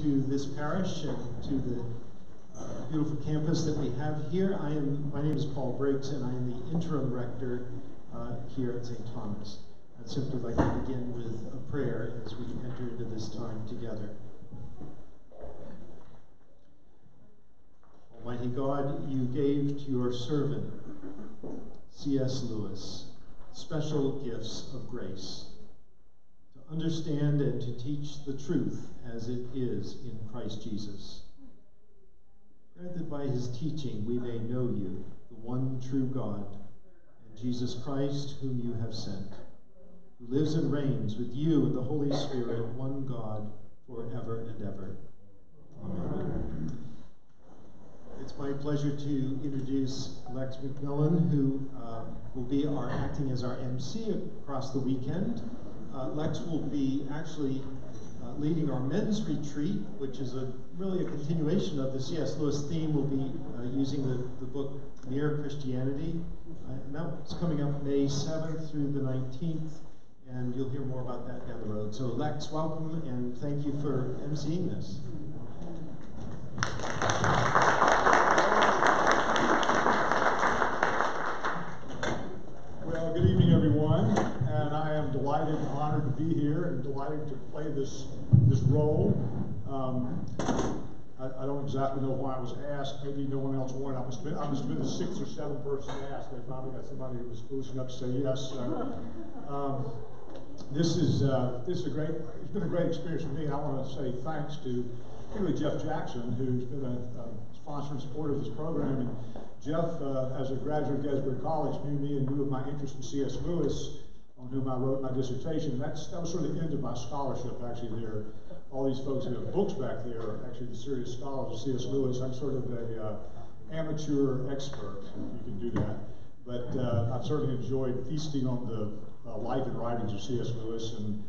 To this parish and to the beautiful campus that we have here. My name is Paul Briggs, and I am the interim rector here at St. Thomas. I'd simply like to begin with a prayer as we enter into this time together. Almighty God, you gave to your servant, C.S. Lewis, special gifts of grace, to understand and to teach the truth as it is in Christ Jesus. Grant that by his teaching we may know you, the one true God, and Jesus Christ whom you have sent, who lives and reigns with you and the Holy Spirit, one God, forever and ever. Amen. It's my pleasure to introduce Lex McMillan, who will be acting as our MC across the weekend. Lex will be actually leading our men's retreat, which is really a continuation of the C.S. Lewis theme. We'll be using the book Mere Christianity. And that's coming up May 7th through the 19th, and you'll hear more about that down the road. So Lex, welcome, and thank you for emceeing this. Well, good evening, everyone, and I am delighted and honored to be here and delighted to play this role. I don't exactly know why I was asked. Maybe no one else wanted. I must have been the 6th or 7th person asked. They finally got somebody who was foolish enough to say yes. This is a great. It's been a great experience for me, and I want to say thanks to particularly Jeff Jackson, who's been a sponsor and supporter of this program. And Jeff, as a graduate of Gettysburg College, knew me and knew of my interest in C.S. Lewis, on whom I wrote my dissertation. That was sort of the end of my scholarship, actually. All these folks who have books back there are actually the serious scholars of C.S. Lewis. I'm sort of an amateur expert, if you can do that. But I've certainly enjoyed feasting on the life and writings of C.S. Lewis, and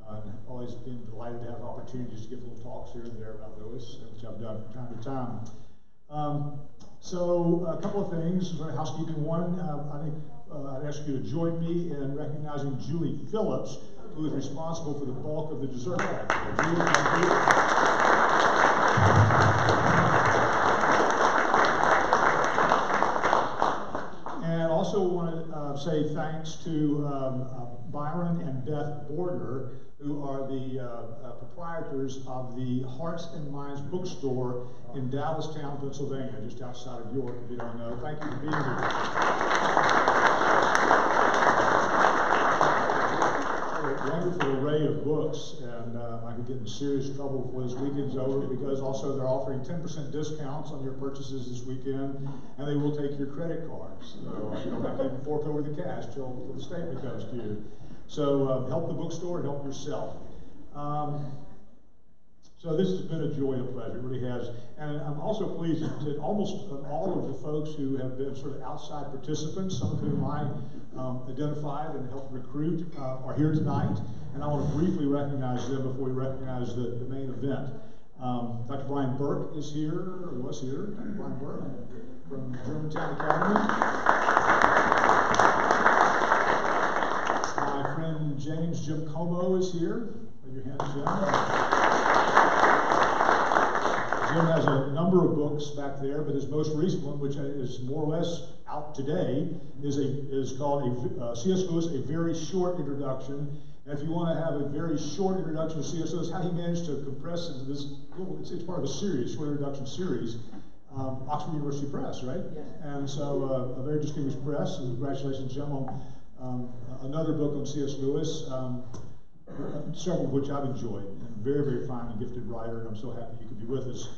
I've always been delighted to have opportunities to give little talks here and there about Lewis, which I've done from time to time. So a couple of things, sort of housekeeping. One, I think I'd ask you to join me in recognizing Julie Phillips, who is responsible for the bulk of the dessert package. Julie, thank you. And also want to say thanks to Byron and Beth Bordner, who are the proprietors of the Hearts and Minds bookstore in Dallastown, Pennsylvania, just outside of York, if you don't know. Thank you for being here. A wonderful array of books, and I could get in serious trouble before this weekend's over, because also they're offering 10% discounts on your purchases this weekend, and they will take your credit cards. So you don't have to even fork over the cash till the statement comes to you. So help the bookstore and help yourself. So this has been a joy and a pleasure, it really has. And I'm also pleased that almost all of the folks who have been sort of outside participants, some of whom I identified and helped recruit, are here tonight. And I want to briefly recognize them before we recognize the main event. Dr. Brian Burke is here, or was here, Dr. Brian Burke from Germantown Academy. My friend James Jim Como is here. Put your hands, Jim. Jim has a number of books back there, but his most recent one, which is more or less out today, is called C.S. Lewis, A Very Short Introduction. And if you want to have a very short introduction to C.S. Lewis, how he managed to compress into this, it's part of a series, short introduction series, Oxford University Press, right? Yes. And so a very distinguished press, and congratulations, Jim, on another book on C.S. Lewis, several of which I've enjoyed. And very, very fine and gifted writer, and I'm so happy you could be with us.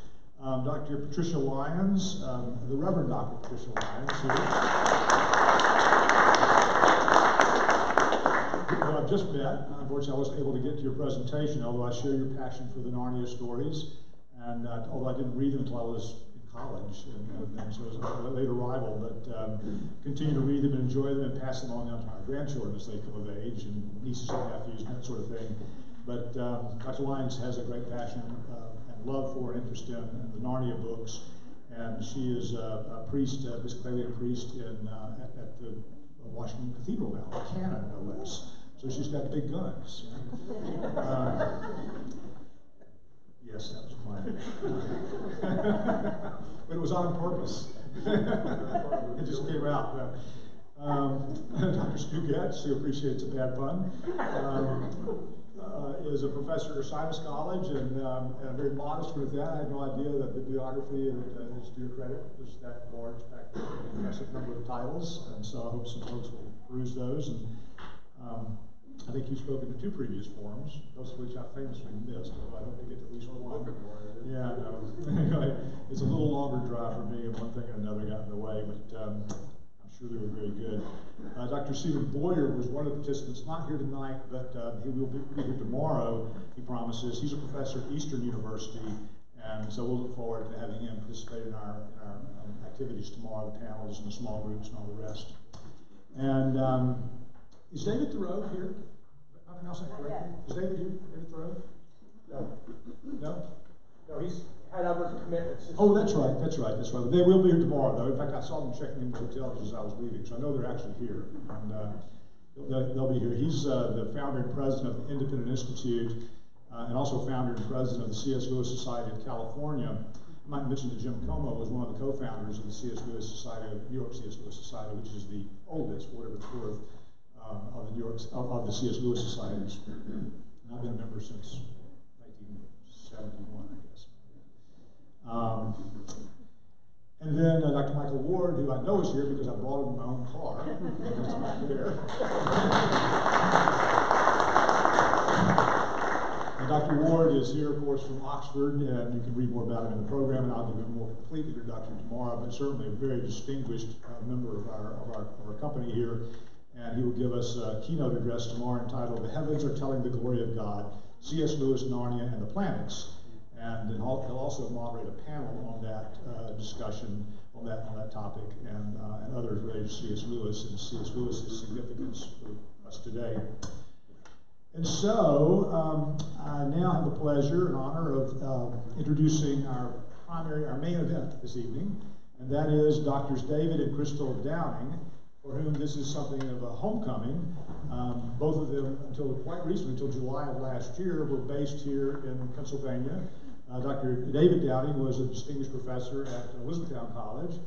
Dr. Patricia Lyons, the Reverend Dr. Patricia Lyons, who I've just met. Unfortunately, I wasn't able to get to your presentation, although I share your passion for the Narnia stories. And although I didn't read them until I was in college, and so it was a late arrival, but continue to read them and enjoy them and pass them on down to my grandchildren as they come of age, and nieces and nephews and that sort of thing. But Dr. Lyons has a great passion and love for and interest in the Narnia books, and she is a priest, Episcopalian priest at the Washington Cathedral now, canon no less. So she's got big guns. Yes, that was But it was on purpose. It just came out. Dr. Stu Getz, who appreciates a bad pun, is a professor at Science College, and a very modest one at that. I had no idea that bibliography at his dear credit was that large back then, an impressive number of titles, and so I hope some folks will peruse those. And I think you've spoken to 2 previous forums, both of which I famously missed, although I hope to get to at least one. Yeah, no. Anyway, it's a little longer drive for me, and one thing and another got in the way, but I'm sure they were very good. Dr. Stephen Boyer was one of the participants, not here tonight, but he will be here tomorrow, he promises. He's a professor at Eastern University, and so we'll look forward to having him participate in our activities tomorrow, the panels and the small groups and all the rest. And is David Thoreau here? I pronounce that correctly? Is David here? David Thoreau? No. No? No, he's had other commitments. Oh, that's right. They will be here tomorrow, though. In fact, I saw them checking in the hotel just as I was leaving, so I know they're actually here. And they'll be here. He's the founder and president of the Independent Institute, and also founder and president of the C.S. Lewis Society of California. I might mention that Jim Como was one of the co-founders of the C.S. Lewis Society, New York C.S. Lewis Society, which is the oldest, whatever it's worth, of the C.S. Lewis Societies. And I've been a member since 1971, I guess. And then Dr. Michael Ward, who I know is here because I brought him in my own car. It's not there. And Dr. Ward is here, of course, from Oxford, and you can read more about him in the program, and I'll give you a more complete introduction tomorrow, but certainly a very distinguished member of our company here. And he will give us a keynote address tomorrow entitled "The Heavens Are Telling the Glory of God, C.S. Lewis, Narnia, and the Planets." And then he'll also moderate a panel on that discussion on that topic and others related to C.S. Lewis and C.S. Lewis's significance for us today. And so I now have the pleasure and honor of introducing our main event this evening, and that is Drs. David and Crystal Downing, for whom this is something of a homecoming. Both of them, until quite recently, until July of last year, were based here in Pennsylvania. Dr. David Downing was a distinguished professor at Elizabethtown College,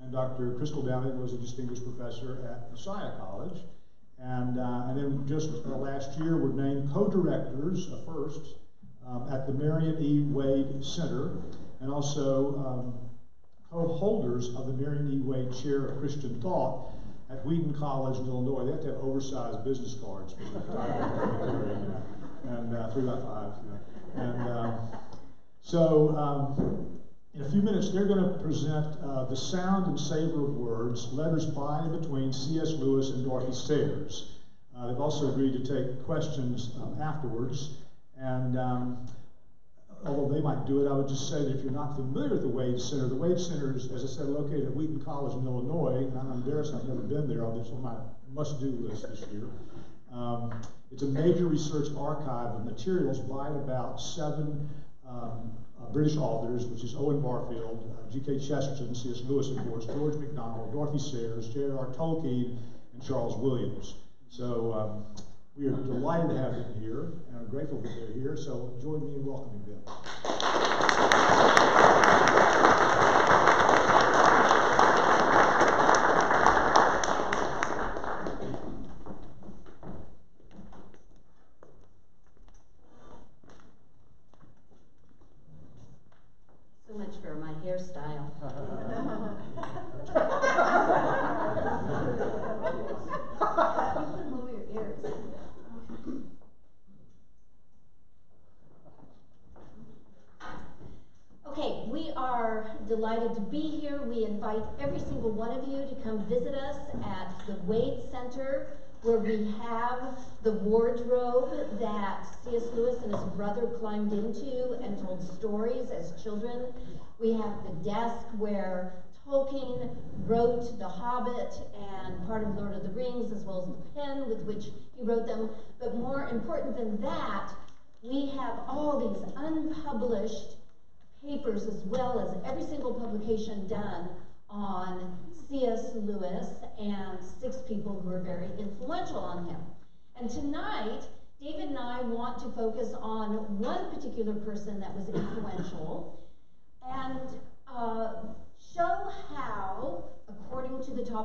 and Dr. Crystal Downing was a distinguished professor at Messiah College. And then just last year were named co-directors, first, at the Marion E. Wade Center, and also co-holders of the Marion E. Wade Chair of Christian Thought at Wheaton College in Illinois. They have to have oversized business cards for the time, and 3x5. So in a few minutes, they're going to present The Sound and Savor of Words, Letters by and between C.S. Lewis and Dorothy Sayers. They've also agreed to take questions afterwards. And although they might do it, I would just say that if you're not familiar with the Wade Center is, as I said, located at Wheaton College in Illinois. And I'm embarrassed I've never been there, although it's on my must-do list this year. It's a major research archive of materials by and about 7 British authors, which is Owen Barfield, G.K. Chesterton, C.S. Lewis, of course, George MacDonald, Dorothy Sayers, J.R.R. Tolkien, and Charles Williams. So we are delighted to have them here, and I'm grateful that they're here, so join me in welcoming them. So much for my hairstyle. Move your ears. Okay, we are delighted to be here. We invite every single one of you to come visit us at the Wade Center, where we have the wardrobe that C.S. Lewis and his brother climbed into and told stories as children. We have the desk where Tolkien wrote The Hobbit and part of Lord of the Rings, as well as the pen with which he wrote them. But more important than that, we have all these unpublished papers, as well as every single publication done on C.S. Lewis and 6 people who are very influential on him. And tonight, David and I want to focus on one particular person that was influential,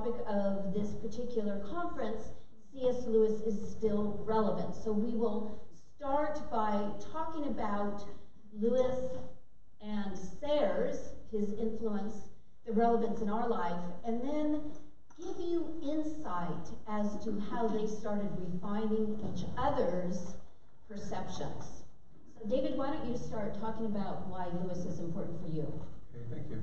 topic of this particular conference, C.S. Lewis is still relevant. So we will start by talking about Lewis and Sayers, his influence, the relevance in our life, and then give you insight as to how they started refining each other's perceptions. So David, why don't you start talking about why Lewis is important for you? Okay, thank you.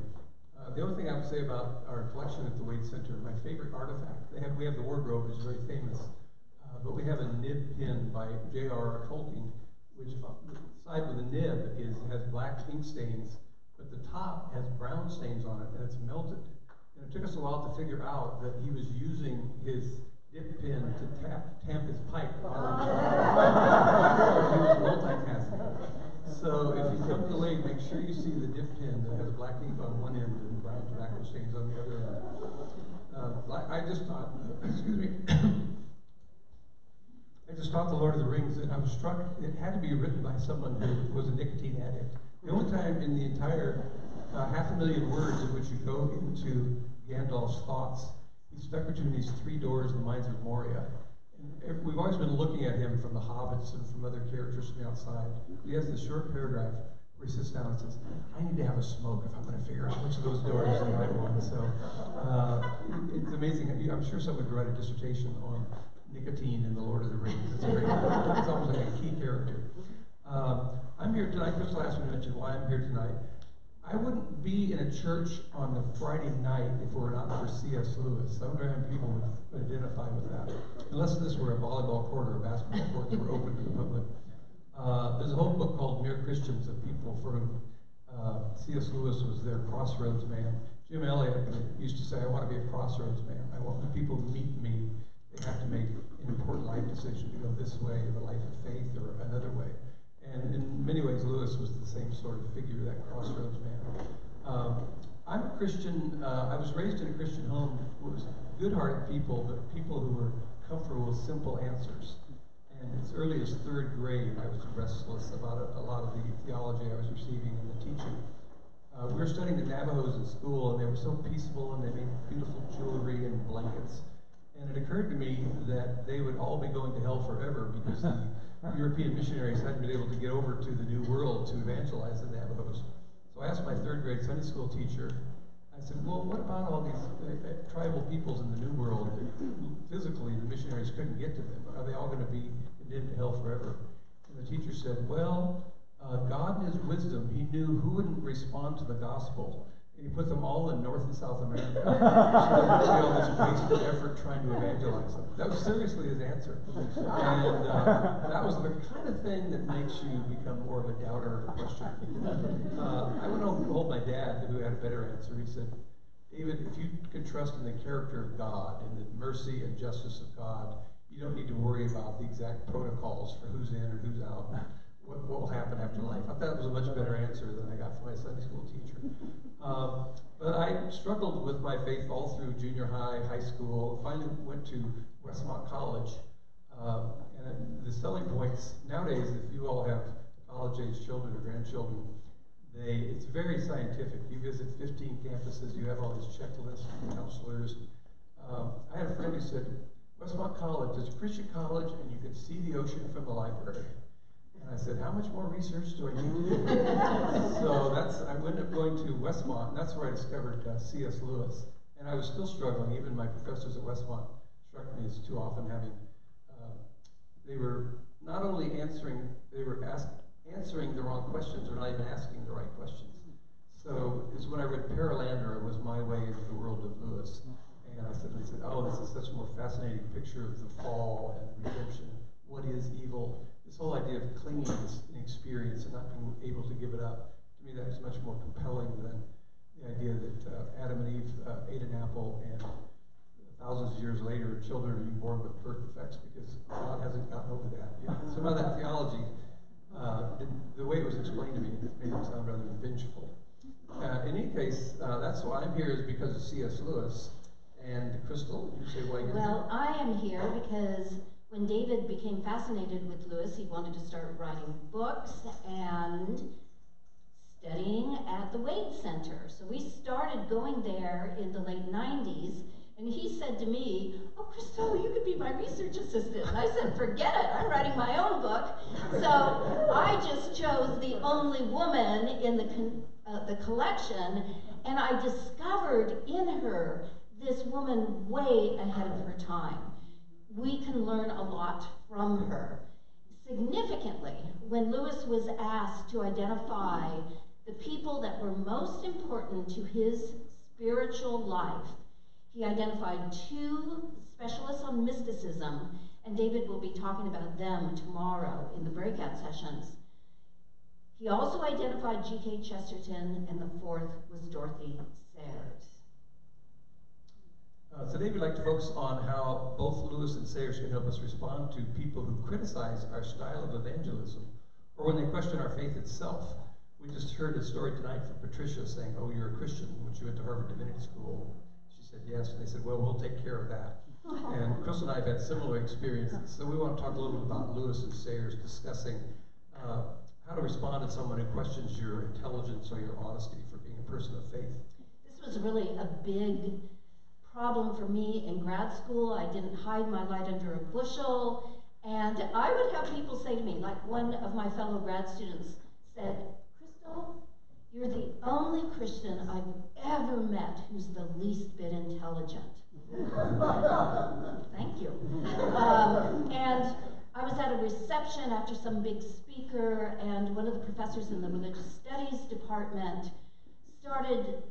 The only thing I would say about our collection at the Wade Center, my favorite artifact, we have the wardrobe, which is very famous, but we have a nib pin by J.R.R. Tolkien, which the side with the nib has black ink stains, but the top has brown stains on it, and it's melted. And it took us a while to figure out that he was using his dip pin to tamp his pipe. He was multitasking. So if you come to Wade, make sure you see the dip pin that has black ink on one end and brown tobacco stains on the other end. I just thought, excuse me, I just thought The Lord of the Rings, and I was struck, it had to be written by someone who was a nicotine addict. The only time in the entire 500,000 words in which you go into Gandalf's thoughts, he's stuck between these three doors in the Mines of Moria. And we've always been looking at him from the Hobbits and from other characters from the outside. He has this short paragraph where he sits down and says, I need to have a smoke if I'm going to figure out which of those doors is the right one. So it's amazing. I'm sure someone could write a dissertation on nicotine in The Lord of the Rings. It's almost like a key character. I'm here tonight. Crystal asked me to mention why I'm here tonight. I wouldn't be in a church on the Friday night if it were not for C.S. Lewis. I wonder how many people would identify with that. Unless this were a volleyball court or a basketball court that were open to the public. There's a whole book called Mere Christians of people for whom C.S. Lewis was their crossroads man. Jim Elliot used to say, I want to be a crossroads man. I want when people meet me, they have to make an important life decision to go this way, the life of faith, or another way. And in many ways, Lewis was the same sort of figure, that crossroads man. I'm a Christian. I was raised in a Christian home. It was good-hearted people, but people who were comfortable with simple answers. And as early as third grade, I was restless about a lot of the theology I was receiving and the teaching. We were studying the Navajos in school, and they were so peaceful, and they made beautiful jewelry and blankets. And it occurred to me that they would all be going to hell forever because the European missionaries hadn't been able to get over to the New World to evangelize the Navajos. So I asked my third grade Sunday school teacher, I said, well, what about all these tribal peoples in the New World that physically the missionaries couldn't get to them? Are they all going to be condemned to hell forever? And the teacher said, well, God in his wisdom, he knew who wouldn't respond to the gospel. And he put them all in North and South America. So there would be all this wasted effort trying to evangelize them. That was seriously his answer. And that was the kind of thing that makes you become more of a doubter or a questioner. I went home and told my dad, who had a better answer. He said, David, if you can trust in the character of God and the mercy and justice of God, you don't need to worry about the exact protocols for who's in or who's out. What will happen after life? I thought that was a much better answer than I got from my Sunday school teacher. But I struggled with my faith all through junior high, high school. Finally went to Westmont College. And the selling points, nowadays, if you all have college-age children or grandchildren, it's very scientific. You visit 15 campuses, you have all these checklists and counselors. I had a friend who said, Westmont College is a Christian college and you can see the ocean from the library. And I said, how much more research do I need to do? So I ended up going to Westmont, and that's where I discovered C.S. Lewis. And I was still struggling. Even my professors at Westmont struck me as too often having, they were not only answering, they were answering the wrong questions, or not even asking the right questions. So it's when I read Paralander, it was my way into the world of Lewis. And I said, oh, this is such a more fascinating picture of the fall and redemption. What is evil? This whole idea of clinging to an experience and not being able to give it up, to me that is much more compelling than the idea that Adam and Eve ate an apple and thousands of years later children are being born with birth defects because God hasn't gotten over that yet. Some of that theology, the way it was explained to me, made it sound rather vengeful. In any case, that's why I'm here, is because of C.S. Lewis. And Crystal, you say why you're here? Well, I am here because when David became fascinated with Lewis, he wanted to start writing books and studying at the Wade Center. So we started going there in the late 90s And he said to me, "Oh, Crystal, you could be my research assistant." And I said, "Forget it, I'm writing my own book." So I just chose the only woman in the collection, and I discovered in her this woman way ahead of her time. We can learn a lot from her. Significantly, when Lewis was asked to identify the people that were most important to his spiritual life, he identified 2 specialists on mysticism, and David will be talking about them tomorrow in the breakout sessions. He also identified G.K. Chesterton, and the 4th was Dorothy Sayers. Today we'd like to focus on how both Lewis and Sayers can help us respond to people who criticize our style of evangelism, or when they question our faith itself. We just heard a story tonight from Patricia saying, "Oh, you're a Christian," when she went to Harvard Divinity School. She said yes, and they said, "Well, we'll take care of that." And Chris and I have had similar experiences, so we want to talk a little bit about Lewis and Sayers discussing how to respond to someone who questions your intelligence or your honesty for being a person of faith. This was really a big problem for me in grad school. I didn't hide my light under a bushel, and I would have people say to me, like one of my fellow grad students said, "Crystal, you're the only Christian I've ever met who's the least bit intelligent." Thank you. And I was at a reception after some big speaker, and one of the professors in the religious studies department started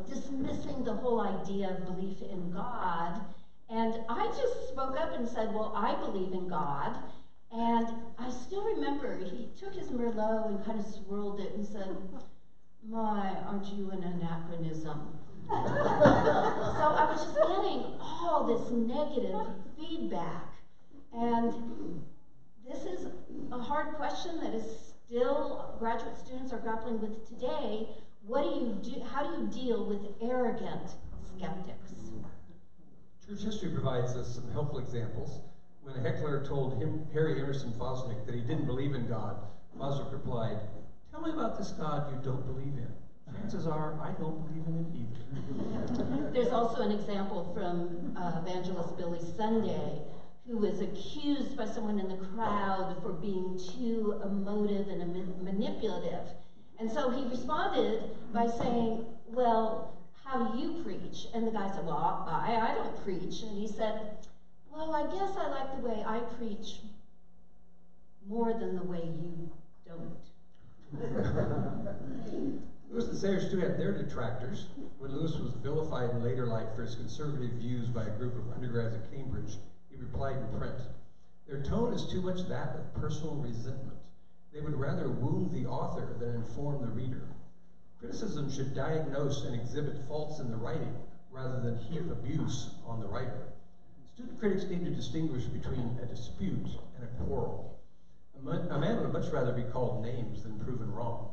dismissing the whole idea of belief in God. And I just spoke up and said, "Well, I believe in God." And I still remember he took his Merlot and kind of swirled it and said, "My, aren't you an anachronism?" So I was just getting all this negative feedback. And this is a hard question that is still graduate students are grappling with today. What do you do? How do you deal with arrogant skeptics? Church history provides us some helpful examples. When a heckler told Harry Emerson Fosdick that he didn't believe in God, Fosdick replied, "Tell me about this God you don't believe in. Chances are I don't believe in it either." There's also an example from evangelist Billy Sunday, who was accused by someone in the crowd for being too emotive and manipulative. And so he responded by saying, "Well, how do you preach?" And the guy said, "Well, I don't preach." And he said, "Well, I guess I like the way I preach more than the way you don't." Lewis and Sayers too had their detractors. When Lewis was vilified in later life for his conservative views by a group of undergrads at Cambridge, he replied in print, "Their tone is too much that of personal resentment. They would rather wound the author than inform the reader. Criticism should diagnose and exhibit faults in the writing rather than heap abuse on the writer. Student critics need to distinguish between a dispute and a quarrel. A man would much rather be called names than proven wrong."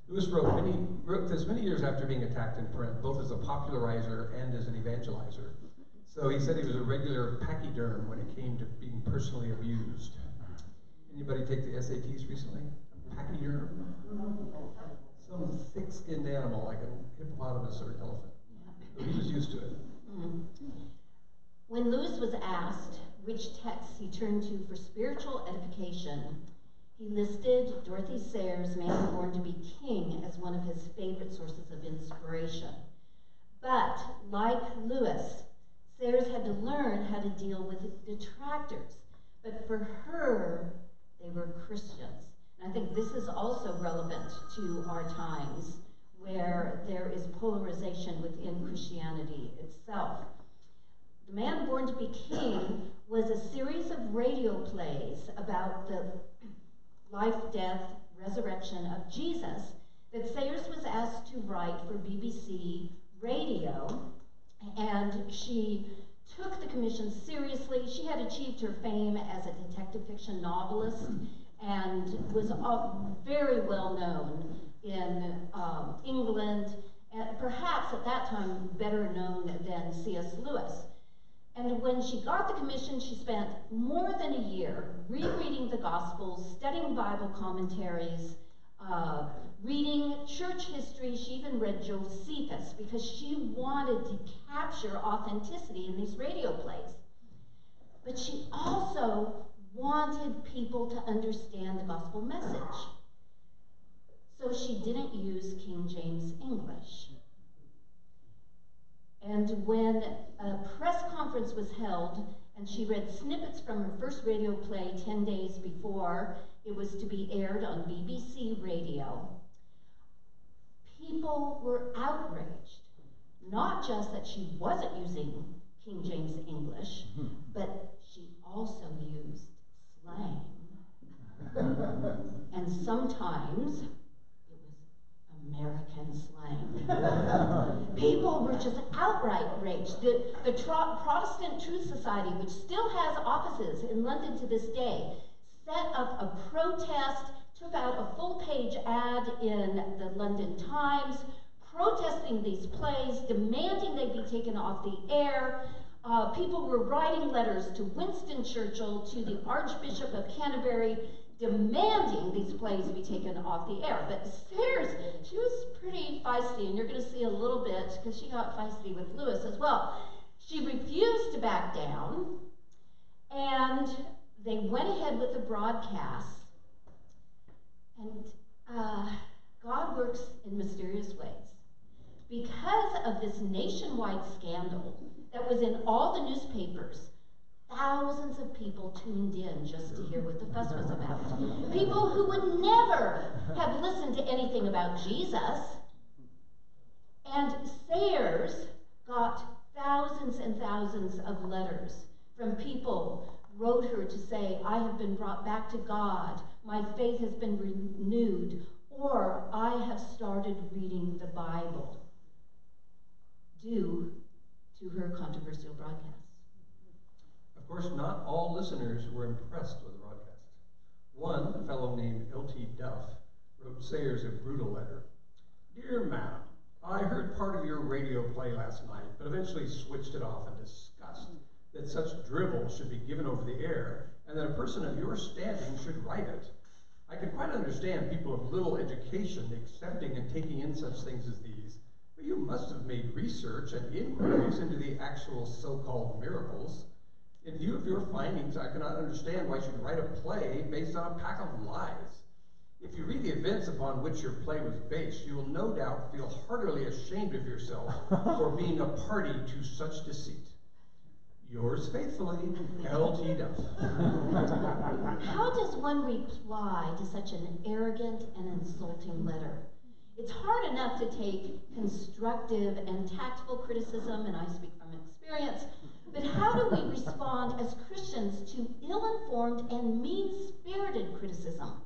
Lewis wrote this many years after being attacked in print, both as a popularizer and as an evangelizer. So he said he was a regular pachyderm when it came to being personally abused. Anybody take the SATs recently? Pachyderm? Some thick-skinned animal like a hippopotamus or an elephant. So he was used to it. When Lewis was asked which texts he turned to for spiritual edification, he listed Dorothy Sayers' Man Born to be King as one of his favorite sources of inspiration. But, like Lewis, Sayers had to learn how to deal with detractors. But for her, they were Christians. And I think this is also relevant to our times, where there is polarization within Christianity itself. The Man Born to be King was a series of radio plays about the life, death, resurrection of Jesus that Sayers was asked to write for BBC Radio, and she took the commission seriously. She had achieved her fame as a detective fiction novelist and was very well known in England, and perhaps at that time better known than C.S. Lewis. And when she got the commission, she spent more than a year rereading the Gospels, studying Bible commentaries, reading church history. She even read Josephus because she wanted to capture authenticity in these radio plays. But she also wanted people to understand the gospel message. So she didn't use King James English. And when a press conference was held and she read snippets from her first radio play 10 days before it was to be aired on BBC radio, people were outraged. Not just that she wasn't using King James English, but she also used slang. And sometimes it was American slang. People were just outright outraged. The Protestant Truth Society, which still has offices in London to this day, set up a protest, took out a full-page ad in the London Times, protesting these plays, demanding they be taken off the air. People were writing letters to Winston Churchill, to the Archbishop of Canterbury, demanding these plays be taken off the air. But Sayers, she was pretty feisty, and you're going to see a little bit, because she got feisty with Lewis as well. She refused to back down, and they went ahead with the broadcast. And God works in mysterious ways. Because of this nationwide scandal that was in all the newspapers, thousands of people tuned in just to hear what the fuss was about. People who would never have listened to anything about Jesus. And Sayers got thousands and thousands of letters from people who wrote her to say, I have been brought back to God, my faith has been renewed, or I have started reading the Bible, due to her controversial broadcast. Of course, not all listeners were impressed with the broadcast. One, a fellow named L.T. Duff, wrote Sayers a brutal letter. Dear Madam, I heard part of your radio play last night, but eventually switched it off in disgust that such drivel should be given over the air, and that a person of your standing should write it. I can quite understand people of little education accepting and taking in such things as these, but you must have made research and inquiries into the actual so-called miracles. In view of your findings, I cannot understand why you should write a play based on a pack of lies. If you read the events upon which your play was based, you will no doubt feel heartily ashamed of yourself for being a party to such deceit. Yours faithfully, L.T. Duff. How does one reply to such an arrogant and insulting letter? It's hard enough to take constructive and tactful criticism, and I speak from experience, but how do we respond as Christians to ill-informed and mean-spirited criticism?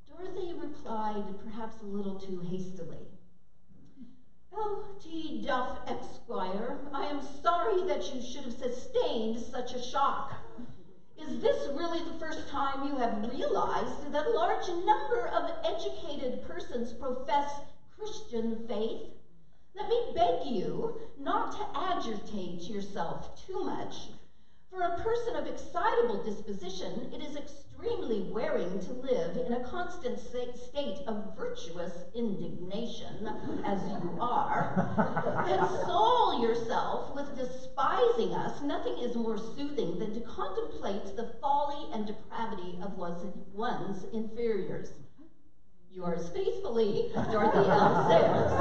Dorothy replied perhaps a little too hastily. L.T. Duff, Esquire, I am sorry that you should have sustained such a shock. Is this really the first time you have realized that a large number of educated persons profess Christian faith? Let me beg you not to agitate yourself too much. For a person of excitable disposition, it is extremely wearing to live in a constant state of virtuous indignation, as you are. Console yourself with despising us. Nothing is more soothing than to contemplate the folly and depravity of one's inferiors. Yours faithfully, Dorothy L. Sayers.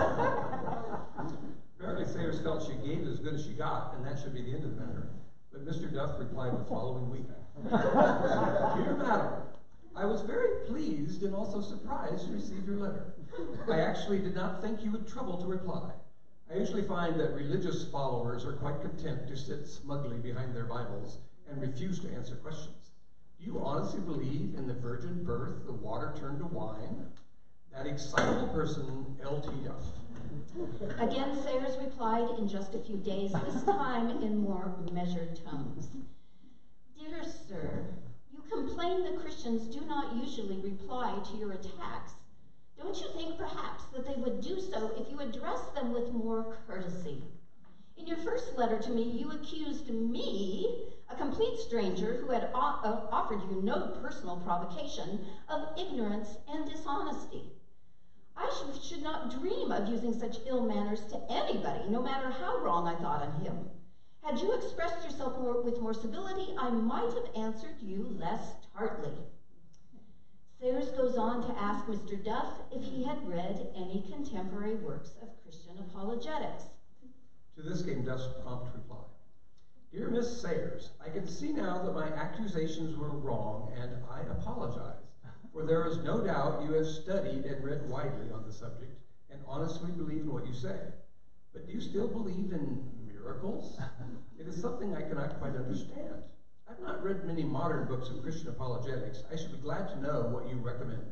Apparently Sayers felt she gave as good as she got, and that should be the end of the matter. But Mr. Duff replied the following week. Dear Madam, I was very pleased and also surprised to receive your letter. I actually did not think you would trouble to reply. I usually find that religious followers are quite content to sit smugly behind their Bibles and refuse to answer questions. Do you honestly believe in the virgin birth, the water turned to wine? That excitable person, L.T. Duff. Again, Sayers replied in just a few days, this time in more measured tones. Dear sir, you complain that Christians do not usually reply to your attacks. Don't you think perhaps that they would do so if you addressed them with more courtesy? In your first letter to me, you accused me, a complete stranger who had offered you no personal provocation, of ignorance and dishonesty. should not dream of using such ill manners to anybody, no matter how wrong I thought on him. Had you expressed yourself with more civility, I might have answered you less tartly. Sayers goes on to ask Mr. Duff if he had read any contemporary works of Christian apologetics. To this came Duff's prompt reply. Dear Miss Sayers, I can see now that my accusations were wrong, and I apologize, for there is no doubt you have studied and read widely on the subject, and honestly believe in what you say. But do you still believe in miracles? It is something I cannot quite understand. I've not read many modern books of Christian apologetics. I should be glad to know what you recommend.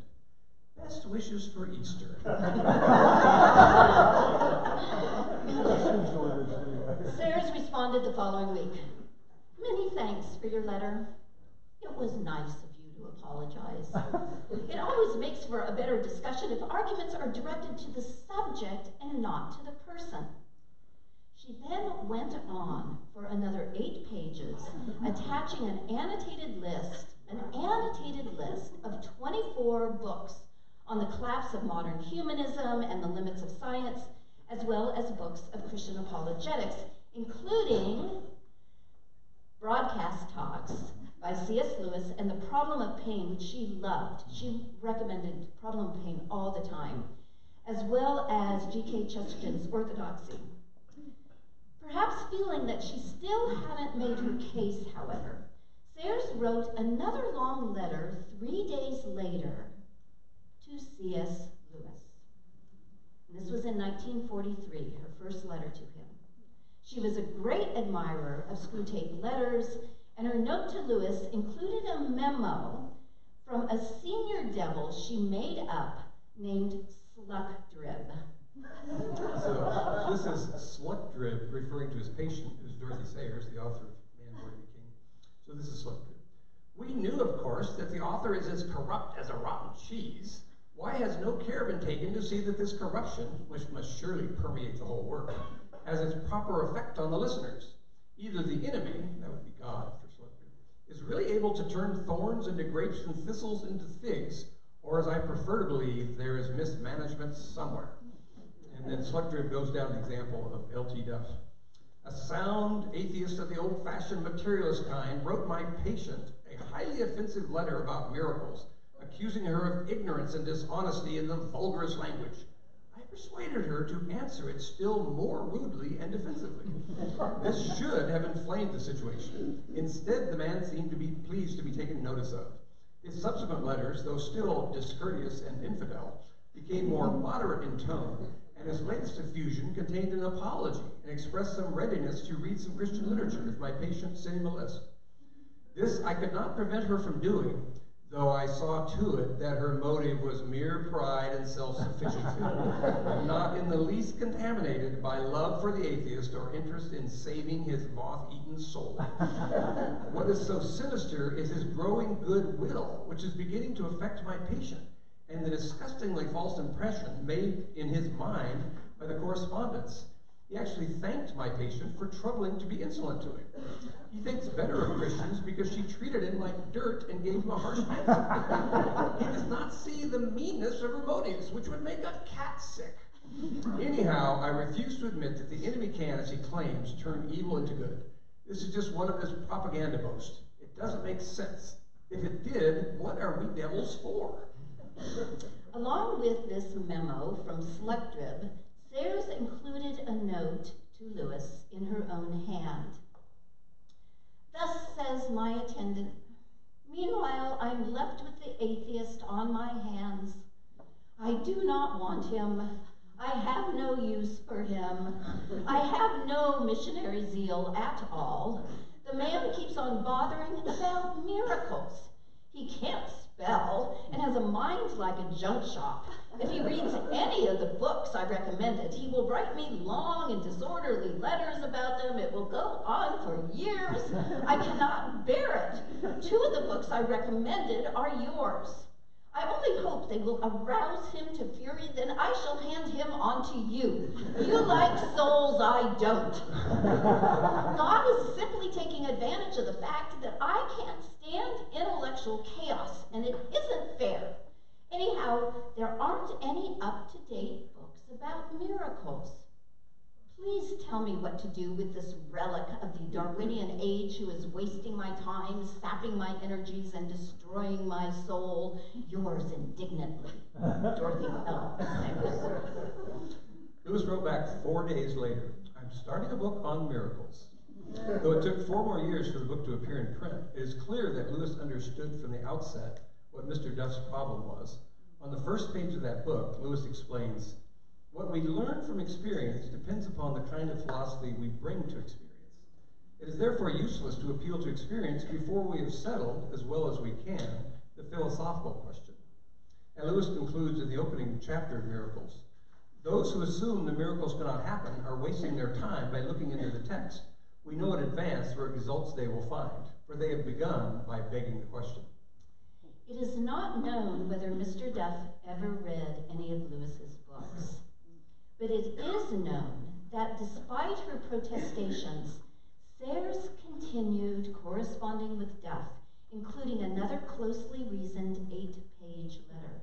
Best wishes for Easter. Sayers responded the following week. Many thanks for your letter. It was nice of you to apologize. It always makes for a better discussion if arguments are directed to the subject and not to the person. She then went on for another 8 pages, attaching an annotated list of 24 books on the collapse of modern humanism and the limits of science, as well as books of Christian apologetics, including broadcast talks by C.S. Lewis and The Problem of Pain, which she loved. She recommended Problem of Pain all the time, as well as G.K. Chesterton's Orthodoxy. Perhaps feeling that she still hadn't made her case, however, Sayers wrote another long letter 3 days later to C.S. Lewis. And this was in 1943, her first letter to him. She was a great admirer of Screwtape Letters, and her note to Lewis included a memo from a senior devil she made up named Sluckdrib. So this is Sluckdrib, referring to his patient, who's Dorothy Sayers, the author of Man, Morty, the King. So this is Sluckdrib. We knew, of course, that the author is as corrupt as a rotten cheese. Why has no care been taken to see that this corruption, which must surely permeate the whole work, has its proper effect on the listeners? Either the enemy, that would be God for Sluckdrib, is really able to turn thorns into grapes and thistles into figs, or as I prefer to believe, there is mismanagement somewhere. And then Sluckdrib goes down the example of L.T. Duff. A sound atheist of the old-fashioned materialist kind wrote my patient a highly offensive letter about miracles, accusing her of ignorance and dishonesty in the vulgarest language. I persuaded her to answer it still more rudely and defensively. This should have inflamed the situation. Instead, the man seemed to be pleased to be taken notice of. His subsequent letters, though still discourteous and infidel, became more moderate in tone, and his latest effusion contained an apology and expressed some readiness to read some Christian literature if my patient sent him a list. This I could not prevent her from doing, though I saw to it that her motive was mere pride and self-sufficiency, not in the least contaminated by love for the atheist or interest in saving his moth-eaten soul. What is so sinister is his growing goodwill, which is beginning to affect my patient, and the disgustingly false impression made in his mind by the correspondence. He actually thanked my patient for troubling to be insolent to him. He thinks better of Christians because she treated him like dirt and gave him a harsh answer. He does not see the meanness of her motives, which would make a cat sick. Anyhow, I refuse to admit that the enemy can, as he claims, turn evil into good. This is just one of his propaganda boasts. It doesn't make sense. If it did, what are we devils for? Along with this memo from Sluckdrib, Sayers included a note to Lewis in her own hand. Thus says my attendant, meanwhile I'm left with the atheist on my hands. I do not want him. I have no use for him. I have no missionary zeal at all. The man keeps on bothering about miracles. He can't spell and has a mind like a junk shop. If he reads any of the books I recommended, he will write me long and disorderly letters about them. It will go on for years. I cannot bear it. 2 of the books I recommended are yours. I only hope they will arouse him to fury, then I shall hand him on to you. You like souls, I don't. God is simply taking advantage of the fact that I can't stand intellectual chaos, and it isn't fair. Anyhow, there aren't any up about miracles. Please tell me what to do with this relic of the Darwinian age who is wasting my time, sapping my energies, and destroying my soul. Yours indignantly, Dorothy L. Savor. Lewis wrote back 4 days later, "I'm starting a book on miracles." Though it took 4 more years for the book to appear in print, it is clear that Lewis understood from the outset what Mr. Duff's problem was. On the first page of that book, Lewis explains, "What we learn from experience depends upon the kind of philosophy we bring to experience. It is therefore useless to appeal to experience before we have settled, as well as we can, the philosophical question." And Lewis concludes in the opening chapter of Miracles, "Those who assume the miracles cannot happen are wasting their time by looking into the text. We know in advance what results they will find, for they have begun by begging the question." It is not known whether Mr. Duff ever read any of Lewis's books, but it is known that despite her protestations, Sayers continued corresponding with Duff, including another closely reasoned 8-page letter.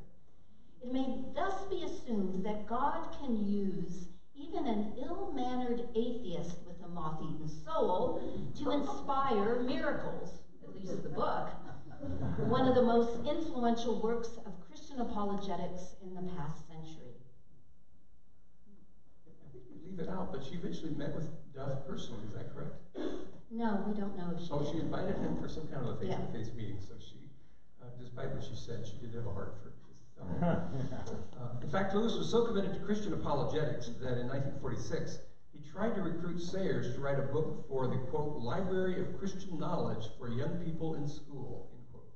It may thus be assumed that God can use even an ill-mannered atheist with a moth-eaten soul to inspire miracles, at least the book, one of the most influential works of Christian apologetics in the past century. I think you leave it out, but she eventually met with Duff personally, is that correct? No, we don't know if she did. She invited him for some kind of a face-to-face meeting, so she, despite what she said, she did have a heart for this. In fact, Lewis was so committed to Christian apologetics that in 1946, he tried to recruit Sayers to write a book for the, quote, Library of Christian Knowledge for Young People in School, end quote.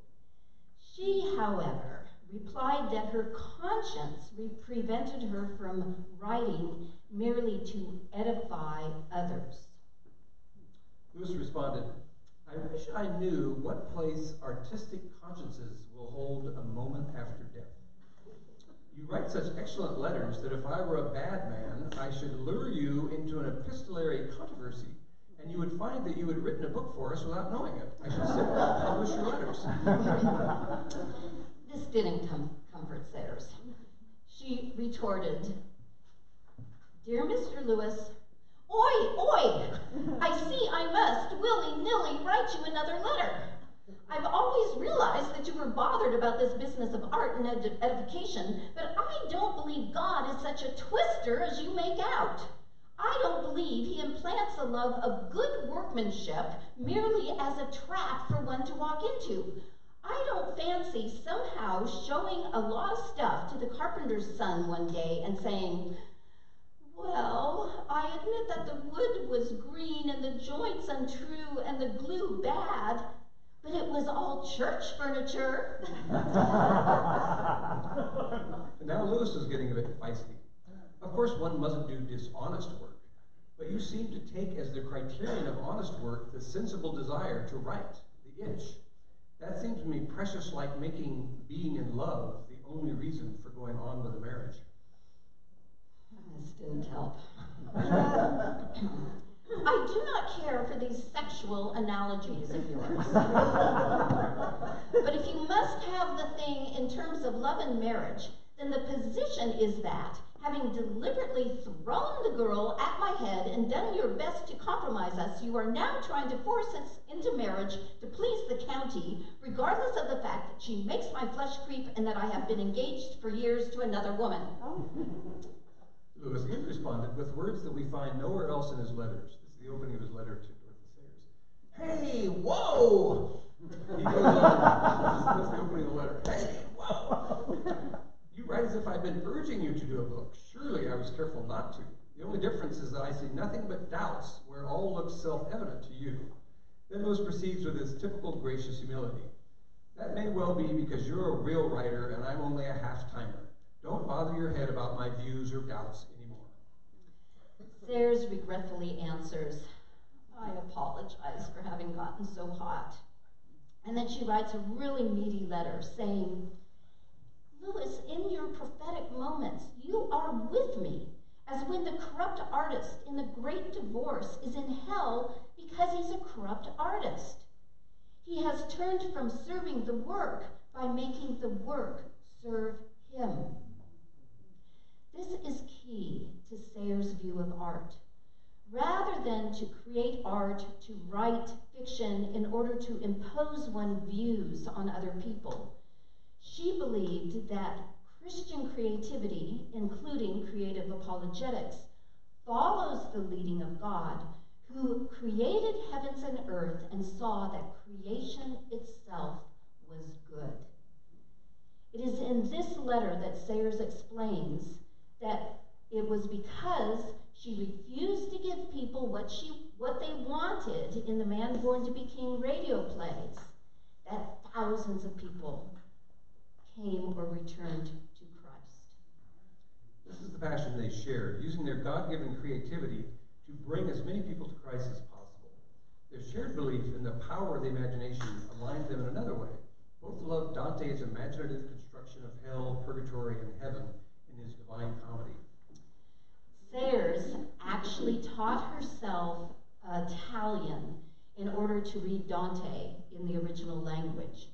She, however, replied that her conscience prevented her from writing merely to edify others. Lewis responded, "I wish I knew what place artistic consciences will hold a moment after death. You write such excellent letters that if I were a bad man, I should lure you into an epistolary controversy, and you would find that you had written a book for us without knowing it. I should simply publish your letters." This didn't comfort Sayers. She retorted, "Dear Mr. Lewis, oi! I see I must willy-nilly write you another letter. I've always realized that you were bothered about this business of art and edification, but I don't believe God is such a twister as you make out. I don't believe he implants a love of good workmanship merely as a trap for one to walk into. I don't fancy somehow showing a lot of stuff to the carpenter's son one day and saying, 'Well, I admit that the wood was green and the joints untrue and the glue bad, but it was all church furniture.'" And now Lewis is getting a bit feisty. "Of course, one mustn't do dishonest work, but you seem to take as the criterion of honest work the sensible desire to write, the itch. That seems to me precious like making being in love the only reason for going on with a marriage." This didn't help. "I do not care for these sexual analogies of yours. But if you must have the thing in terms of love and marriage, then the position is that, having deliberately thrown the girl at my head and done your best to compromise us, you are now trying to force us into marriage to please the county, regardless of the fact that she makes my flesh creep and that I have been engaged for years to another woman." Lewis again responded with words that we find nowhere else in his letters. This is the opening of his letter to Dorothy Sayers. "Hey, whoa!" He goes on, this is the opening of the letter. "Hey, whoa! You write as if I'd been urging you to do a book. Surely I was careful not to. The only difference is that I see nothing but doubts where all looks self-evident to you." Then Lewis proceeds with his typical gracious humility. "That may well be because you're a real writer and I'm only a half-timer. Don't bother your head about my views or doubts anymore." Sayers regretfully answers, "I apologize for having gotten so hot." And then she writes a really meaty letter saying, "Lewis, in your prophetic moments, you are with me, as when the corrupt artist in The Great Divorce is in hell because he's a corrupt artist. He has turned from serving the work by making the work serve him. This is key view of art. Rather than to create art, to write fiction in order to impose one's views on other people, she believed that Christian creativity, including creative apologetics, follows the leading of God, who created heavens and earth and saw that creation itself was good. It is in this letter that Sayers explains that it was because she refused to give people what they wanted in the Man Born to Be King radio plays that thousands of people came or returned to Christ. This is the passion they shared, using their God-given creativity to bring as many people to Christ as possible. Their shared belief in the power of the imagination aligned them in another way. Both loved Dante's imaginative construction of hell, purgatory, and heaven in his Divine Comedy. Sayers actually taught herself Italian in order to read Dante in the original language,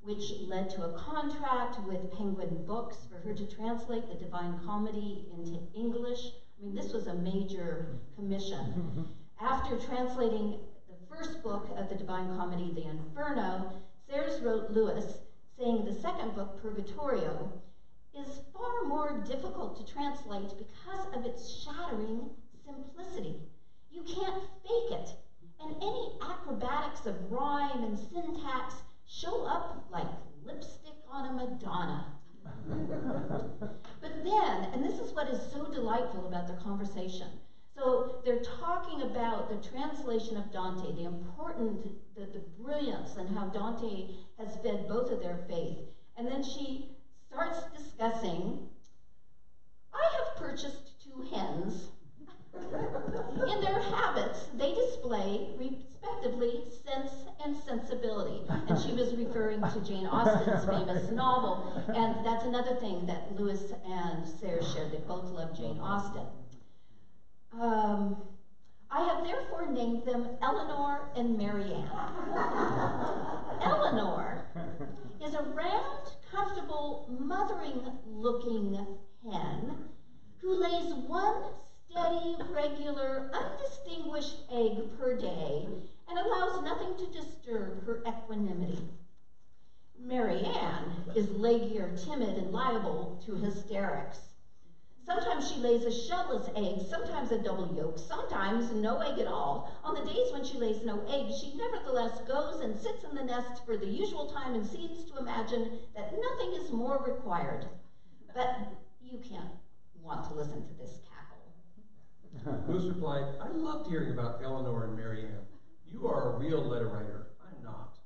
which led to a contract with Penguin Books for her to translate the Divine Comedy into English. I mean, this was a major commission. After translating the first book of the Divine Comedy, The Inferno, Sayers wrote Lewis, saying the second book, Purgatorio, is far more difficult to translate because of its shattering simplicity. You can't fake it, and any acrobatics of rhyme and syntax show up like lipstick on a Madonna. But then, and this is what is so delightful about their conversation, so they're talking about the translation of Dante, the brilliance and how Dante has fed both of their faith. And then she starts discussing, I have purchased 2 hens. In their habits, they display, respectively, sense and sensibility. And she was referring to Jane Austen's famous novel. And that's another thing that Lewis and Sayers shared. They both loved Jane Austen. I have therefore named them Eleanor and Marianne. Eleanor is a round, comfortable, mothering-looking hen who lays 1 steady, regular, undistinguished egg per day and allows nothing to disturb her equanimity. Marianne is leggier, timid, and liable to hysterics. Sometimes she lays a shellless egg, sometimes a double yolk, sometimes no egg at all. On the days when she lays no egg, she nevertheless goes and sits in the nest for the usual time and seems to imagine that nothing is more required. But you can't want to listen to this cackle. Lewis replied, I loved hearing about Eleanor and Marianne. You are a real letter writer. I'm not.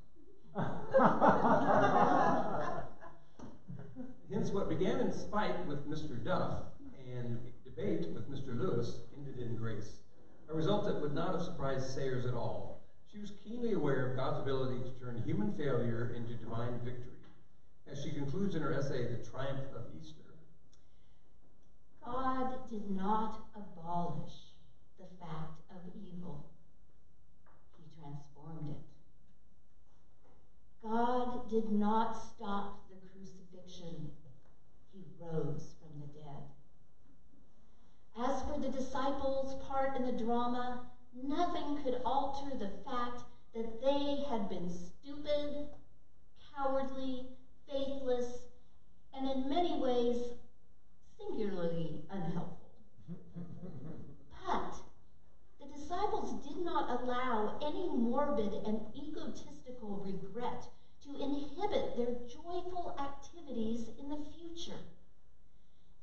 Hence, what began in spite with Mr. Duff and debate with Mr. Lewis ended in grace, a result that would not have surprised Sayers at all. She was keenly aware of God's ability to turn human failure into divine victory. As she concludes in her essay, The Triumph of Easter, God did not abolish the fact of evil. He transformed it. God did not stop the crucifixion. He rose from the dead. As for the disciples' part in the drama, nothing could alter the fact that they had been stupid, cowardly, faithless, and in many ways, singularly unhelpful. But the disciples did not allow any morbid and egotistical regret to inhibit their joyful activities in the future.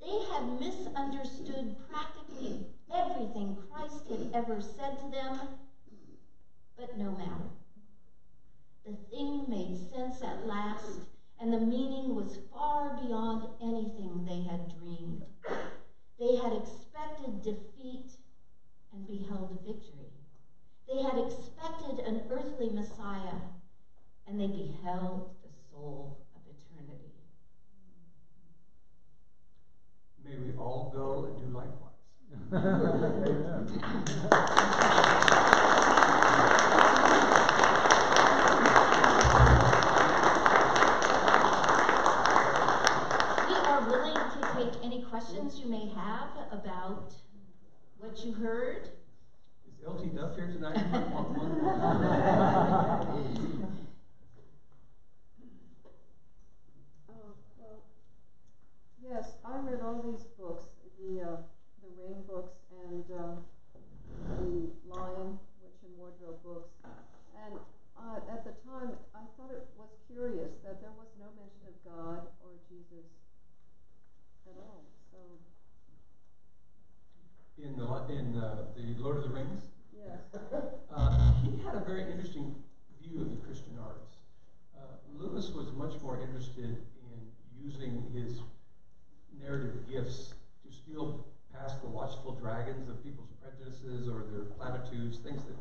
They had misunderstood practically everything Christ had ever said to them, but no matter. The thing made sense at last, and the meaning was far beyond anything they had dreamed. They had expected defeat and beheld victory. They had expected an earthly Messiah, and they beheld the soul of eternity. may we all go and do likewise. We are willing to take any questions you may have about what you heard. Is LT Duff here tonight? Well, yes, I read all these books, the Ring books and the Lion, Witch and Wardrobe books, and at the time I thought it was curious that there was no mention of God or Jesus at all. So in the Lord of the Rings. yes. He had a very interesting view of the Christian arts. Lewis was much more interested in using his narrative gifts to steal past the watchful dragons of people's prejudices or their platitudes, things that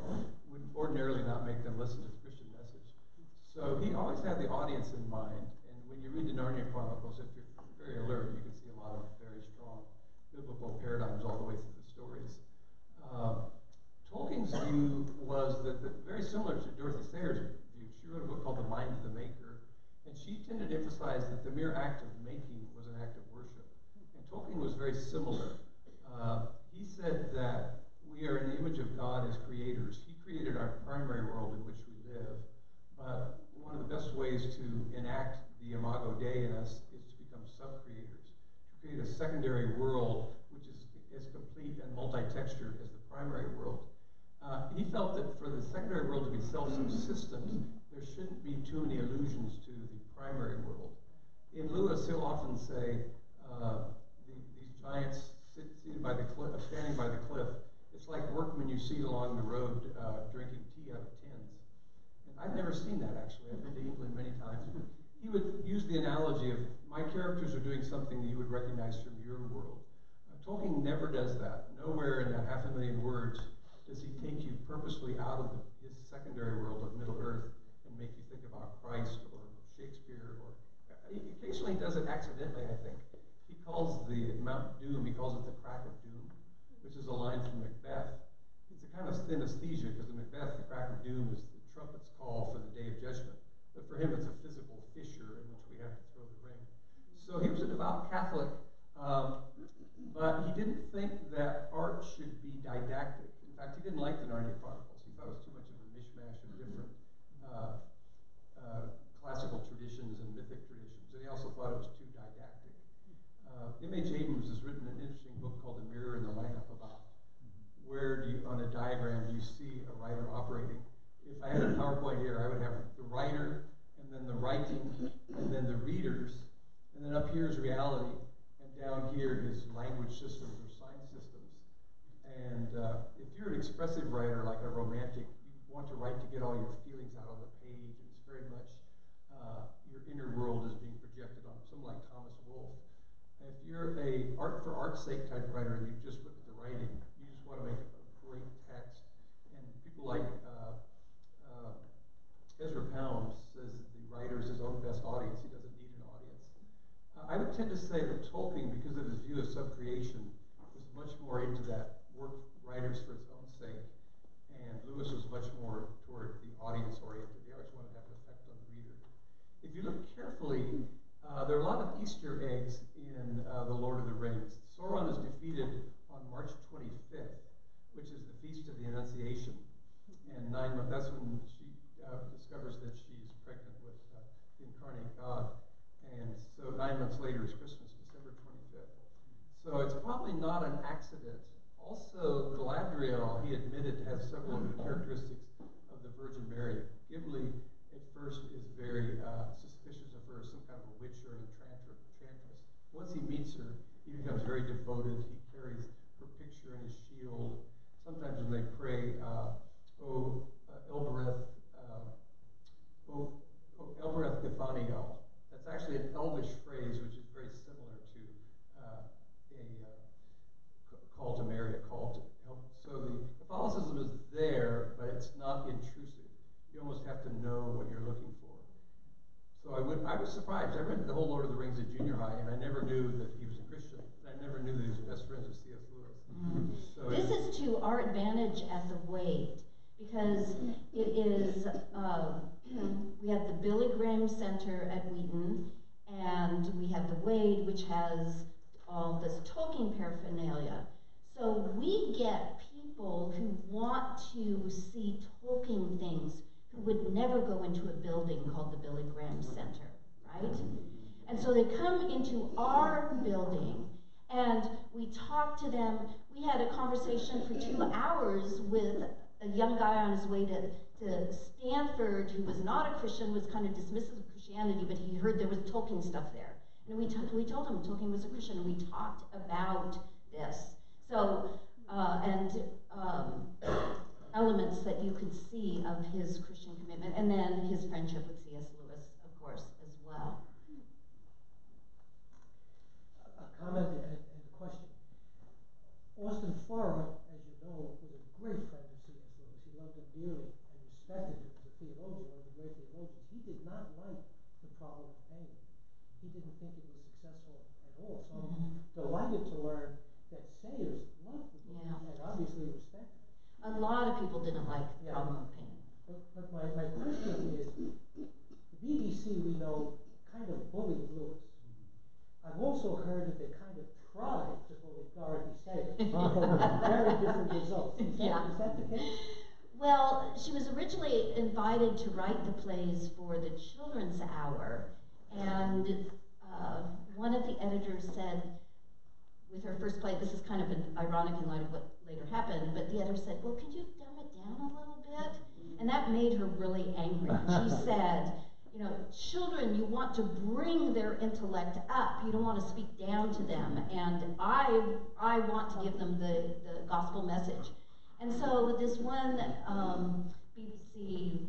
would ordinarily not make them listen to the Christian message. So he always had the audience in mind. And when you read the Narnia Chronicles, if you're very alert, you can see a lot of very strong biblical paradigms all the way through the stories. Tolkien's view was that, very similar to Dorothy Sayers' view. She wrote a book called The Mind of the Maker, and she tended to emphasize that the mere act of making was an act of worship. And Tolkien was very similar. He said that we are in the image of God as creators. He created our primary world in which we live, but one of the best ways to enact the imago Dei in us is to become sub-creators, to create a secondary world which is as complete and multi-textured as the primary world. He felt that for the secondary world to be self-subsistent, there shouldn't be too many allusions to the primary world. In Lewis, he'll often say, these giants seated by the cliff, standing by the cliff, it's like workmen you see along the road drinking tea out of tins. And I've never seen that, actually. I've been to England many times. He would use the analogy of, my characters are doing something that you would recognize from your world. Tolkien never does that. Nowhere in that 500,000 words does he take you purposely out of his secondary world of Middle Earth and make you think about Christ or Shakespeare, or occasionally he does it accidentally, I think. He calls the Mount Doom, he calls it the crack of doom, which is a line from Macbeth. It's a kind of synesthesia, because in Macbeth, the crack of doom is the trumpet's call for the day of judgment. But for him, it's a physical fissure in which we have to throw the ring. So he was a devout Catholic, but he didn't think that art should be didactic. In fact, he didn't like the Narnia Chronicles. He thought it was too much of a mishmash of different classical traditions and mythic traditions. And he also thought it was too didactic. M.H. Abrams has written an interesting book called The Mirror and the Lamp, about where do you, on a diagram, do you see a writer operating. If I had a PowerPoint here, I would have the writer, and then the writing, and then the readers, and then up here is reality, and down here is language systems or sign systems. And if you're an expressive writer, like a romantic, you want to write to get all your feelings out on the page, and it's very much your inner world is being projected on someone like Thomas Wolfe. If you're a art for art's sake type writer and you just look at the writing, you just want to make a great text. And people like Ezra Pound says that the writer is his own best audience. He doesn't need an audience. I would tend to say that Tolkien, because of his view of sub-creation, was much more into that work writers for its own sake. And Lewis was much more toward the audience-oriented. He always wanted to have an effect on the reader. If you look carefully, there are a lot of Easter eggs in The Lord of the Rings. Sauron is defeated on March 25th, which is the Feast of the Annunciation. And 9 months, that's when she discovers that she's pregnant with the incarnate God. And so 9 months later is Christmas, December 25th. So it's probably not an accident. Also, Galadriel, he admitted, has several of the characteristics of the Virgin Mary. Gimli, at first, is very suspicious of her as some kind of a witch or an enchantress. Once he meets her, he becomes very devoted. He carries her picture in his shield. Sometimes when they pray, Elbereth Gathaniel. That's actually an Elvish phrase, which is very similar to a call to Mary, a call to help. So the Catholicism is there, but it's not intrusive. You almost have to know what you're looking for. So I was surprised. I read the whole Lord of the Rings at junior high, and I never knew that he was a Christian. And I never knew that he was best friends with C.S. Lewis. So this is to our advantage at the Wade, because it is, we have the Billy Graham Center at Wheaton, and we have the Wade, which has all this Tolkien paraphernalia. So we get to see Tolkien things who would never go into a building called the Billy Graham Center, right? And so they come into our building, and we talk to them. We had a conversation for 2 hours with a young guy on his way to Stanford who was not a Christian, was kind of dismissive of Christianity, but he heard there was Tolkien stuff there. And we told him Tolkien was a Christian, and we talked about this. So, elements that you could see of his Christian commitment, and then his friendship with C.S. Lewis, of course, as well. A comment and a question. Austin Farrar, as you know, was a great friend of C.S. Lewis. He loved him dearly and respected him as a theologian, one of the great theologians. He did not like The Problem of Pain. He didn't think it was successful at all. So I'm delighted to learn that Sayers loved the book and obviously respected it. A lot of people didn't like The Problem of Pain. But my question is, the BBC, we know, kind of bullied Lewis. I've also heard that they kind of tried to bully Dorothy Sayers. Very different results. Is that the case? Well, she was originally invited to write the plays for the Children's Hour, and one of the editors said, with her first play, this is kind of ironic in light of what later happened, but the editor said, well, could you dumb it down a little bit? And that made her really angry. She said, you know, children, you want to bring their intellect up. You don't want to speak down to them. And I want to give them the gospel message. And so this one BBC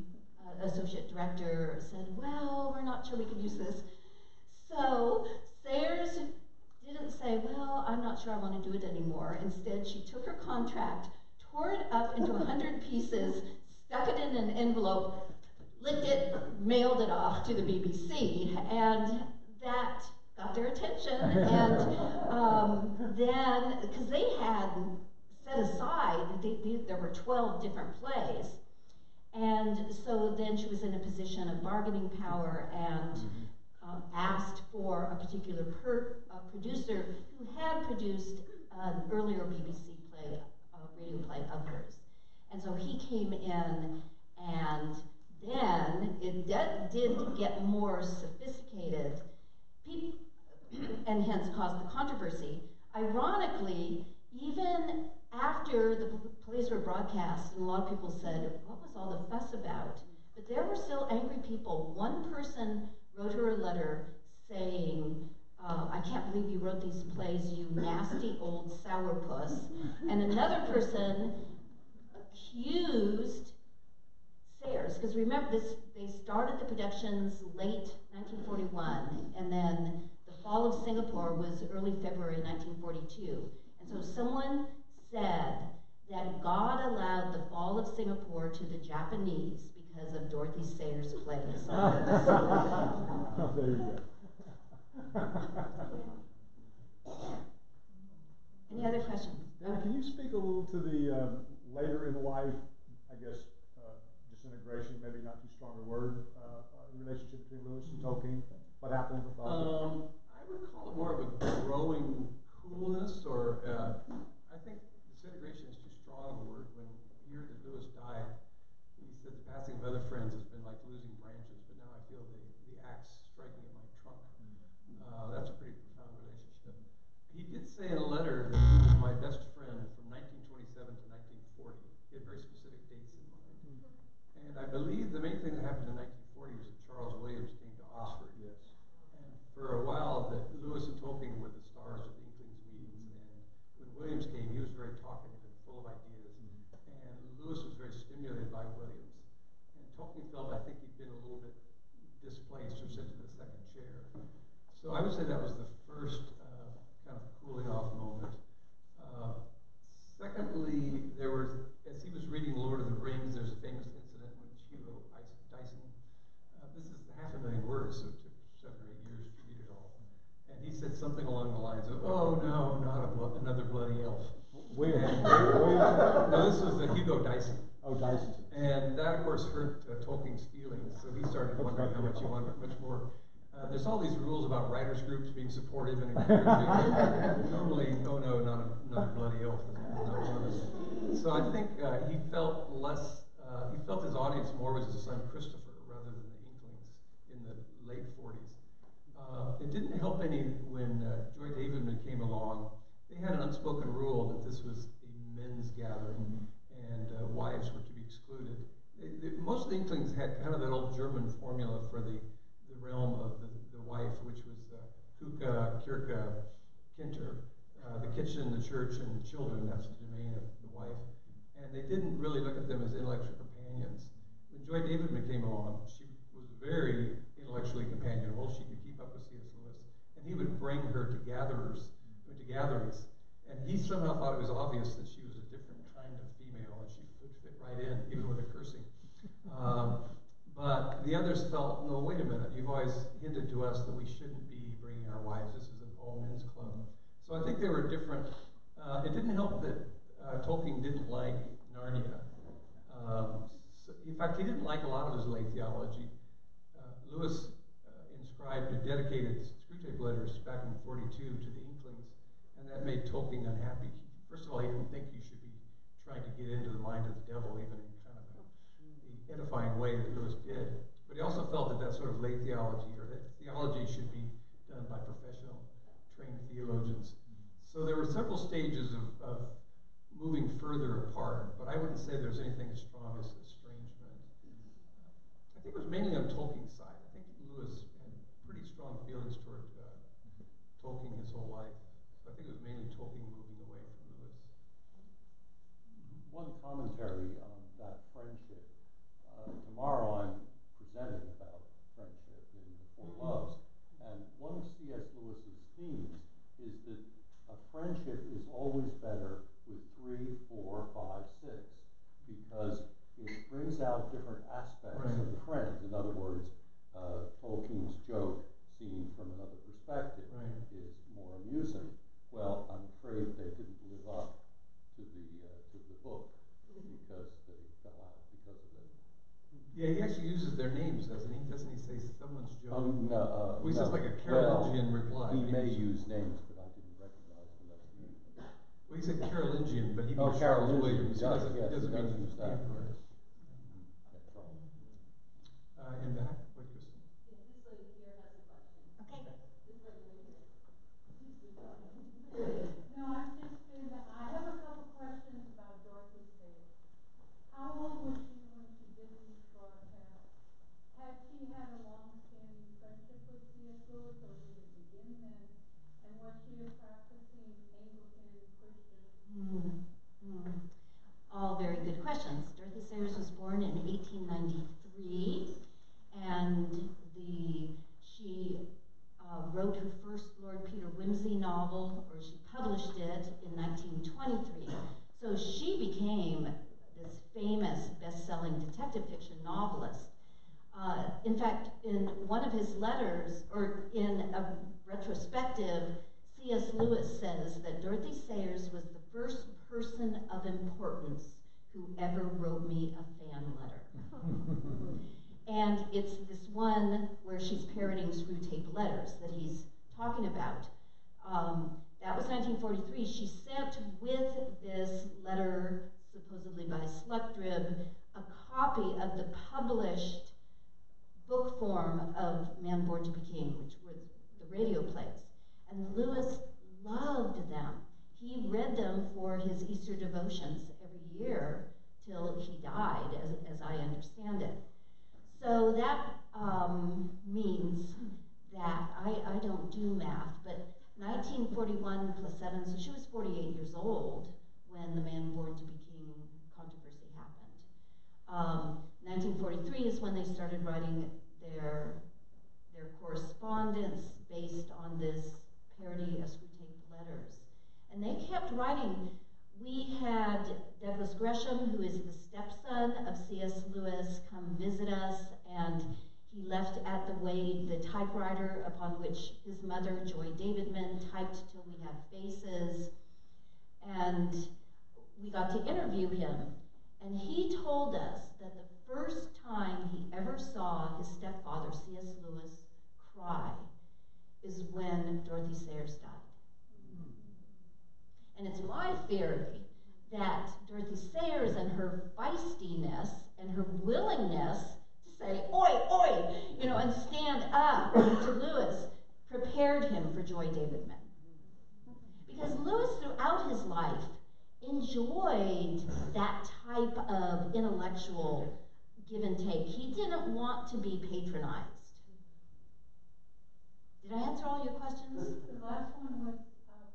associate director said, well, we're not sure we can use this. So Sayers didn't say, well, I'm not sure I want to do it anymore. Instead, she took her contract, tore it up into 100 pieces, stuck it in an envelope, licked it, mailed it off to the BBC, and that got their attention. And then, because they had set aside, there were 12 different plays, and so then she was in a position of bargaining power and asked for a particular producer who had produced an earlier BBC play, radio play of hers. And so he came in, and then it did get more sophisticated, and hence caused the controversy. Ironically, even after the plays were broadcast, and a lot of people said, what was all the fuss about? But there were still angry people. One person wrote her a letter saying, I can't believe you wrote these plays, you nasty old sourpuss. And another person accused Sayers, because remember, they started the productions late 1941, and then the fall of Singapore was early February 1942. And so someone said that God allowed the fall of Singapore to the Japanese because of Dorothy Sayers' plays. Oh, there you go. Any other questions? Dan, can you speak a little to the later in life, I guess, disintegration, maybe not too strong a word, relationship between Lewis and Tolkien? What happened with all I would call it more of a growing coolness, or I think disintegration is too strong a word. When the year that Lewis died, he said the passing of other friends has been like losing branches, but now I feel the axe striking at my trunk. That's a pretty profound relationship. He did say in a letter that he was my best friend from 1927 to 1940. He had very specific dates in mind. And I believe the main thing that happened in 1940 was that Charles Williams came to Oxford. Yes. And for a while, Lewis and Tolkien were the stars of the Inklings meetings. And when Williams came, he was very talkative and full of ideas. And Lewis was very stimulated by Williams. And Tolkien felt, I think, he'd been a little bit displaced or sent to the second chair. So I would say that was the first kind of cooling off moment. Secondly, there was, as he was reading Lord of the Rings, there's a famous incident with Hugo Dyson. This is 500,000 words, so it took 7 or 8 years to read it all. And he said something along the lines of, oh no, not another bloody elf. Williams. No, this was Hugo Dyson. Oh, Dyson. And that, of course, hurt Tolkien's feelings, so he started wondering how much he wanted, much more. There's all these rules about writers' groups being supportive and encouraging. Normally, oh no, not a bloody elf is not one of us. So I think he felt less, he felt his audience more was his son Christopher rather than the Inklings in the late 40s. It didn't help any when Joy Davidman came along. They had an unspoken rule that this was a men's gathering and wives were to be excluded. Most of the Inklings had kind of that old German formula for the realm of the wife, which was Küche, Kirche, Kinder, the kitchen, the church, and the children. That's the domain of the wife. And they didn't really look at them as intellectual companions. When Joy Davidman came along, she was very intellectually companionable. She could keep up with C.S. Lewis. And he would bring her to gatherings. And he somehow thought it was obvious that she was a different kind of female, and she would fit right in, even with her cursing. But the others felt, no, wait a minute, you've always hinted to us that we shouldn't be bringing our wives. This is an all-men's club. So I think they were different. It didn't help that Tolkien didn't like Narnia. In fact, he didn't like a lot of his lay theology. Lewis inscribed and dedicated Screwtape Letters back in '42 to the Inklings, and that made Tolkien unhappy. First of all, he didn't think you should be trying to get into the mind of the devil, even in kind of the edifying way that Lewis did. But he also felt that that sort of lay theology, or that theology should be done by professional, trained theologians. So there were several stages of moving further apart, but I wouldn't say there's anything as strong as estrangement. I think it was mainly on Tolkien's side. I think Lewis had pretty strong feelings toward Tolkien his whole life. So I think it was mainly Tolkien moving away from Lewis. One commentary on that friendship. Tomorrow I'm presenting about friendship in the Four Loves, and one of C.S. Lewis's themes is that a friendship is always better with 3, 4, 5, 6, because it brings out different aspects of the friends. In other words, Tolkien's joke seen from another perspective is more amusing. Well, I'm afraid they didn't live up to the book because they fell out because of it. Yeah, he actually uses their names, doesn't he? Doesn't he say someone's joke? No. He says like a Carolingian reply. He may use names, but I didn't recognize them as names. Well, he said Carolingian, but he means Charles Carolingian, Williams. he doesn't mean use that. In back, what, Kristen? Yeah, this lady here has a question. Okay. This lady right here. No, I'm just I have a couple questions about Dorothy Sayers. How old was she when she did these broadcasts? Had she had a long-standing friendship with C.S. Lewis, or did it begin then? And was she a practicing Anglican Christian? All very good questions. Dorothy Sayers was born in 1893, and she wrote her first Lord Peter Wimsey novel, or she published it in 1923. So she became this famous best-selling detective fiction novelist. In fact, in one of his letters, or in a retrospective, C.S. Lewis says that Dorothy Sayers was the first person of importance who ever wrote me a fan letter. And it's this one where she's parroting Screwtape Letters that he's talking about. That was 1943. She sent with this letter, supposedly by Sluckdrib, a copy of the published book form of Man Born to Be King, which were the radio plays. And Lewis loved them. He read them for his Easter devotions every year till he died, as I understand it. So that means that I don't do math, but 1941 plus 7, so she was 48 years old when the Man Born to Be King controversy happened. 1943 is when they started writing their correspondence based on this parody of Screwtape Letters. And they kept writing. We had Douglas Gresham, who is the stepson of C.S. Lewis, come visit us, and he left at the Wade the typewriter upon which his mother, Joy Davidman, typed till we have faces. And we got to interview him, and he told us that the first time he ever saw his stepfather, C.S. Lewis, cry is when Dorothy Sayers died. And it's my theory that Dorothy Sayers and her feistiness and her willingness to say, oi, oi, you know, and stand up to Lewis prepared him for Joy Davidman. Because Lewis, throughout his life, enjoyed that type of intellectual give and take. He didn't want to be patronized. Did I answer all your questions? The last one was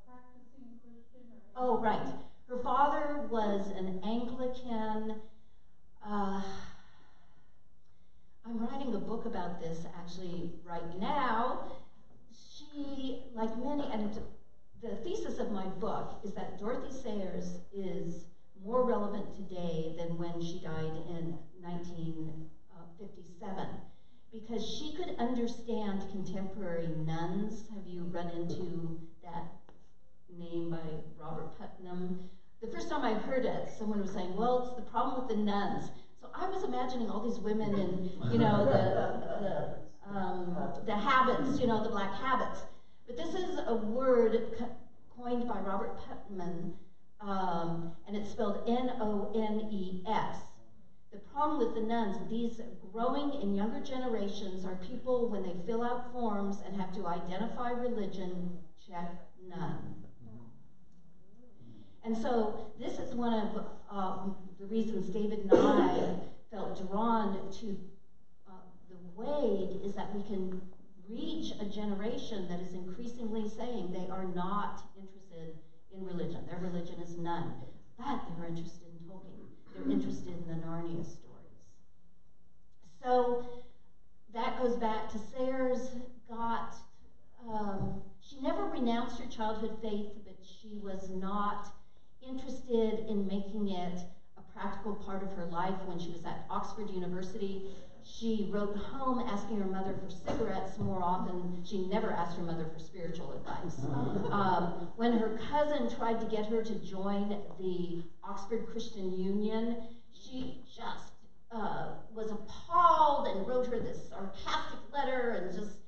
practicing Christian or... Oh, right. Her father was an Anglican. I'm writing a book about this actually right now. She, like many, and the thesis of my book is that Dorothy Sayers is more relevant today than when she died in 1957, because she could understand contemporary nuns. Have you run into that name by Robert Putnam? The first time I heard it, someone was saying, well, it's the problem with the nuns. So I was imagining all these women in, you know, the habits, you know, the black habits. But this is a word coined by Robert Putnam, and it's spelled N-O-N-E-S. The problem with the nuns, these growing in younger generations are people, when they fill out forms and have to identify religion, check nun. And so this is one of the reasons David and I felt drawn to the Wade, is that we can reach a generation that is increasingly saying they are not interested in religion. Their religion is none. But they're interested in Tolkien. They're interested in the Narnia stories. So that goes back to Sayers got, she never renounced her childhood faith, but she was not interested in making it a practical part of her life. When she was at Oxford University, she wrote home asking her mother for cigarettes more often. She never asked her mother for spiritual advice. When her cousin tried to get her to join the Oxford Christian Union, she just was appalled and wrote her this sarcastic letter and just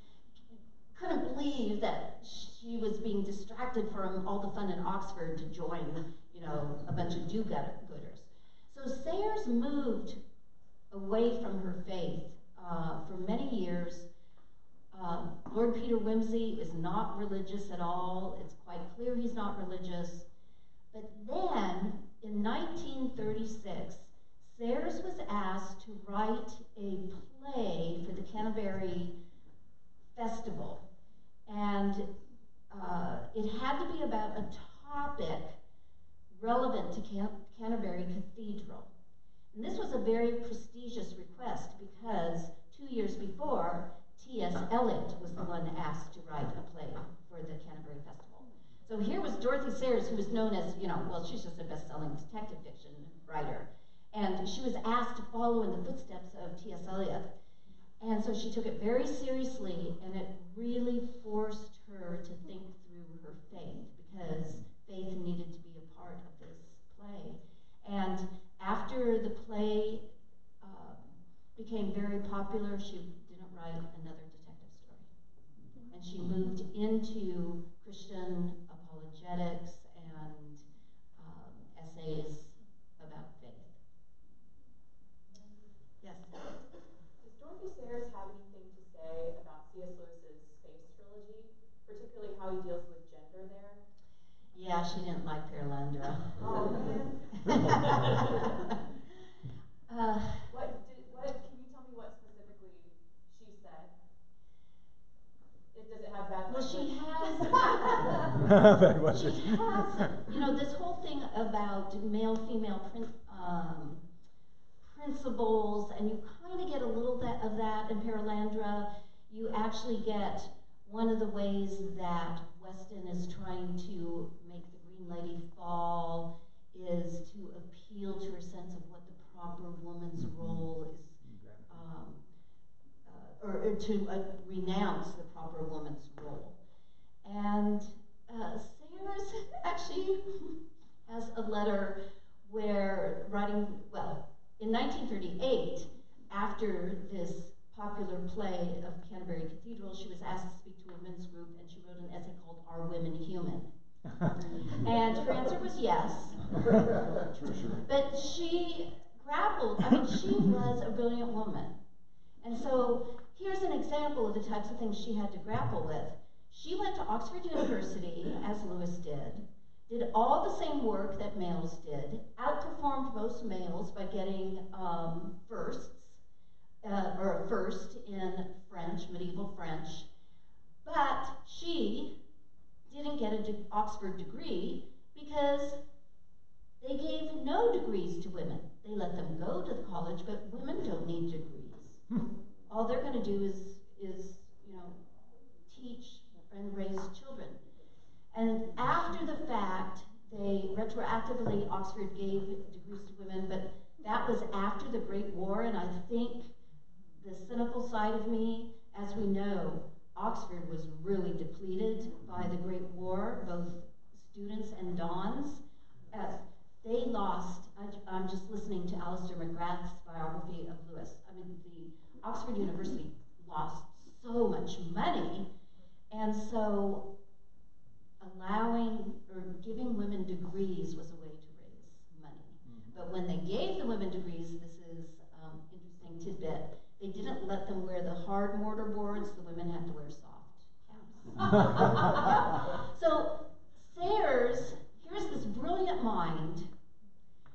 couldn't believe that she was being distracted from all the fun in Oxford to join, you know, a bunch of do-gooders. So Sayers moved away from her faith for many years. Lord Peter Wimsey is not religious at all. It's quite clear he's not religious. But then, in 1936, Sayers was asked to write a play for the Canterbury Festival. And it had to be about a topic relevant to Canterbury Cathedral. And this was a very prestigious request because 2 years before, T.S. Eliot was the one asked to write a play for the Canterbury Festival. So here was Dorothy Sayers, who was known as, you know, well, she's just a best-selling detective fiction writer. And she was asked to follow in the footsteps of T.S. Eliot. And so she took it very seriously, and it really forced her to think through her faith, because faith needed to be a part of this play. And after the play became very popular, she didn't write another detective story. And she moved into Christian apologetics and essays about faith. Yes? Does Dorothy Sayers have anything to say about C.S. Lewis's Space Trilogy, particularly how he deals with gender there? Yeah, she didn't like Perelandra. Oh, man. Can you tell me what specifically she said? Does it have bad Well, she has, She has, you know, this whole thing about male-female principles, and you kind of get a little bit of that in Perelandra. You actually get one of the ways that Weston is trying to make the Green Lady fall is to appeal to her sense of what the proper woman's role is, or to renounce the proper woman's role. And Sayers actually has a letter where in 1938, after this popular play of Canterbury Cathedral, she was asked to speak to a women's group, and she wrote an essay called Are Women Human? And her answer was yes. But she grappled, I mean, she was a brilliant woman. And so here's an example of the types of things she had to grapple with. She went to Oxford University, as Lewis did all the same work that males did, outperformed most males by getting firsts, or a first in French, medieval French, but she didn't get an Oxford degree because they gave no degrees to women. They let them go to the college, but women don't need degrees. All they're going to do is teach and raise children. And after the fact, they retroactively, Oxford gave degrees to women, but that was after the Great War, and I think the cynical side of me, as we know, Oxford was really depleted by the Great War, both students and dons. They lost, I'm just listening to Alistair McGrath's biography of Lewis. I mean, the Oxford University lost so much money, and so allowing or giving women degrees was a way to raise money. But when they gave the women degrees, this is interesting tidbit, they didn't let them wear the hard mortar boards, the women had to wear soft caps. So Sayers, here's this brilliant mind,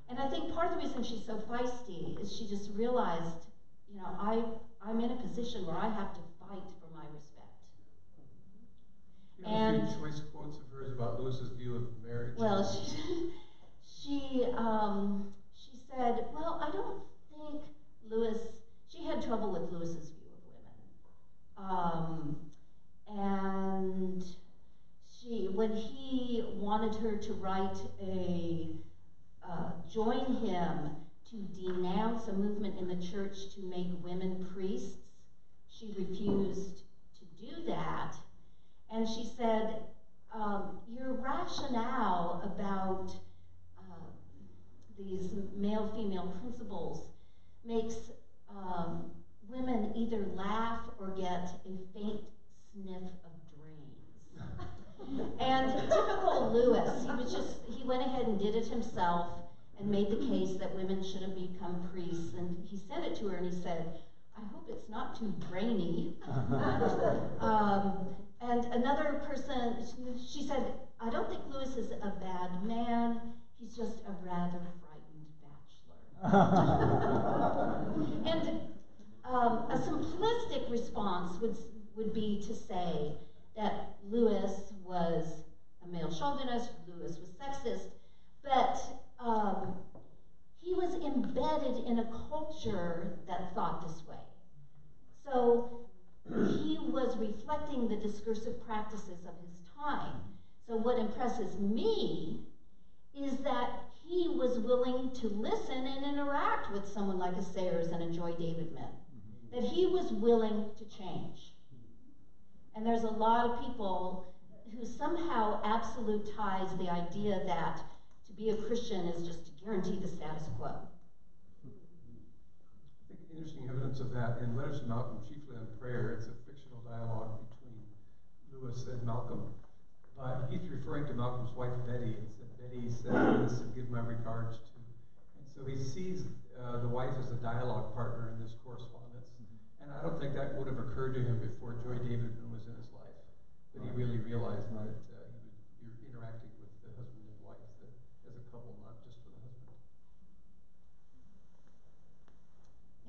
and I think part of the reason she's so feisty is she just realized, I'm in a position where I have to fight for my respect. And a few choice quotes of hers about Lewis's view of marriage. Well, she said, well, I don't think Lewis, she had trouble with Lewis's view of women. And when he wanted her to write join him to denounce a movement in the church to make women priests, she refused to do that. And she said, your rationale about these male-female principles makes women either laugh or get a faint sniff of drains. And typical Lewis, he went ahead and did it himself and made the case that women shouldn't become priests. And he sent it to her and he said, I hope it's not too brainy. And another person, she said, I don't think Lewis is a bad man, he's just a rather frightened bachelor. And a simplistic response would be to say that Lewis was a male chauvinist, Lewis was sexist, but he was embedded in a culture that thought this way. So he was reflecting the discursive practices of his time. So what impresses me is that he was willing to listen and interact with someone like a Sayers and a Joy Davidman. That he was willing to change. And there's a lot of people who somehow absolutize the idea that to be a Christian is just to guarantee the status quo. I think interesting evidence of that in Letters to Malcolm, chiefly on prayer. It's a fictional dialogue between Lewis and Malcolm. But he's referring to Malcolm's wife, Betty, and said, Betty said this and give my regards to. And so he sees the wife as a dialogue partner in this correspondence. And I don't think that would have occurred to him before Joy Davidman was in his life. But he really realized that you're interacting with the husband and wife as a couple, not just for the husband.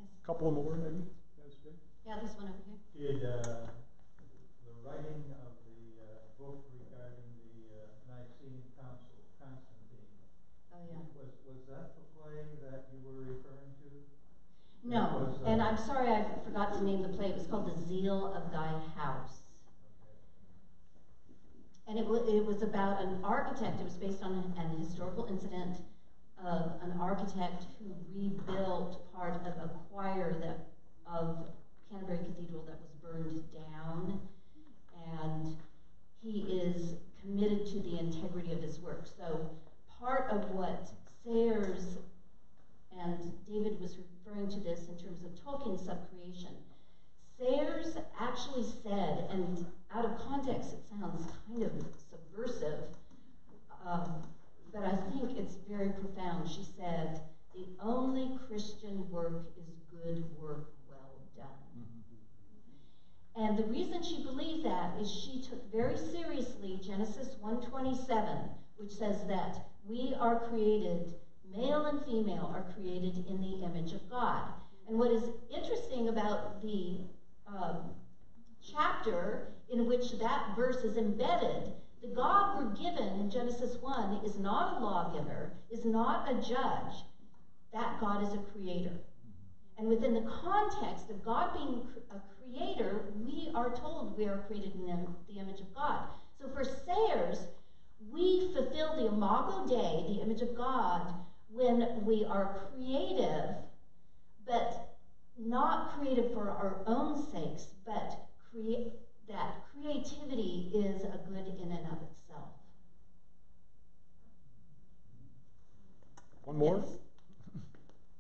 Yes. Couple more, maybe? That's good. Yeah, this one over here. Did the writing of the book regarding the Nicene Council, Constantine, Oh, yeah. was that the play that you were referring to? No, and I'm sorry I forgot to name the play. It was called The Zeal of Thy House. And it was about an architect. It was based on an historical incident of an architect who rebuilt part of a choir of Canterbury Cathedral that was burned down. And he is committed to the integrity of his work. So part of what Sayers and David was referring to this in terms of Tolkien's subcreation. Sayers actually said, and out of context it sounds kind of subversive, but I think it's very profound. She said, "The only Christian work is good work well done." And the reason she believed that is she took very seriously Genesis 1:27, which says that we are created, male and female are created in the image of God. And what is interesting about the chapter in which that verse is embedded, the God we're given in Genesis 1 is not a lawgiver, is not a judge. That God is a creator. And within the context of God being a creator, we are told we are created in the image of God. So for Sayers, we fulfill the Imago Dei, the image of God, when we are creative, but not creative for our own sakes, but that creativity is a good in and of itself. One more? Yes.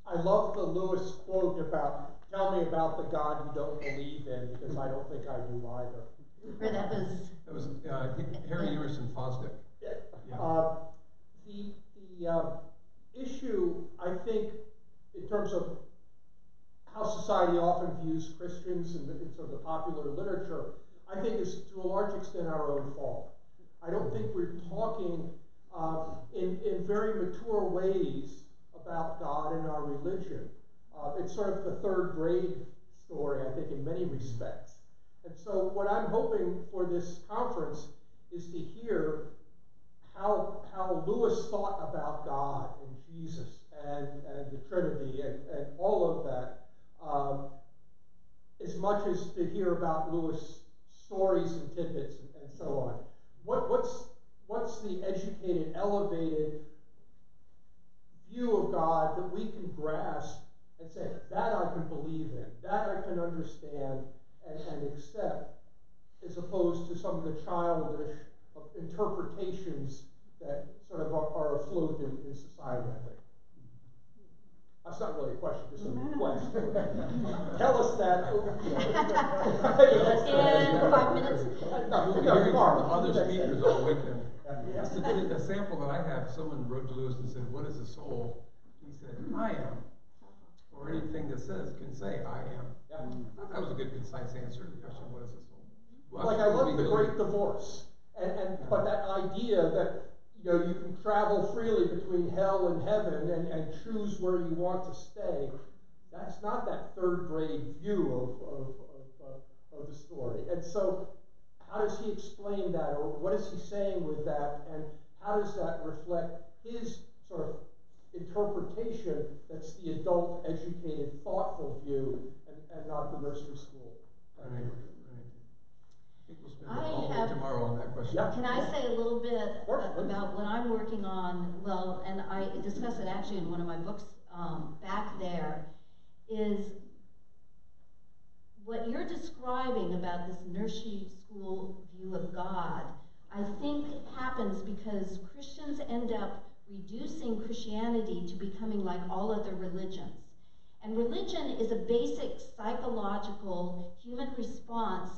I love the Lewis quote about, "Tell me about the God you don't believe in, because I don't think I do either." Or that was Harry Emerson Fosdick. Yeah. Yeah. The issue, I think, in terms of how society often views Christians in sort of the popular literature, I think is to a large extent our own fault. I don't think we're talking in very mature ways about God and our religion. It's sort of the third grade story, I think, in many respects. And so what I'm hoping for this conference is to hear how Lewis thought about God and Jesus and the Trinity and all of that, as much as to hear about Lewis' stories and tidbits and so on. What's the educated, elevated view of God that we can grasp and say, that I can believe in, that I can understand and accept, as opposed to some of the childish interpretations that sort of are afloat in society, I think. That's not really a question, just a request. Tell us that. In 5 minutes. We'll be hearing from other speakers all weekend. A sample that I have, someone wrote to Lewis and said, "What is a soul?" He said, "I am." Or anything that can say, "I am." Yeah. I thought that was a good, concise answer to the question, what is a soul? Well, Like I love the Great Divorce, but that idea that you can travel freely between hell and heaven and choose where you want to stay. That's not that third grade view of the story. And so, how does he explain that, or what is he saying with that, and how does that reflect his sort of interpretation that's the adult, educated, thoughtful view, and not the nursery school? Right. I think we'll spend I all day have- tomorrow on that question. Yeah. Can I say a little bit Sure, please. about what I'm working on? Well, and I discuss it actually in one of my books back there, is what you're describing about this nursery school view of God, I think happens because Christians end up reducing Christianity to becoming like all other religions. And religion is a basic psychological human response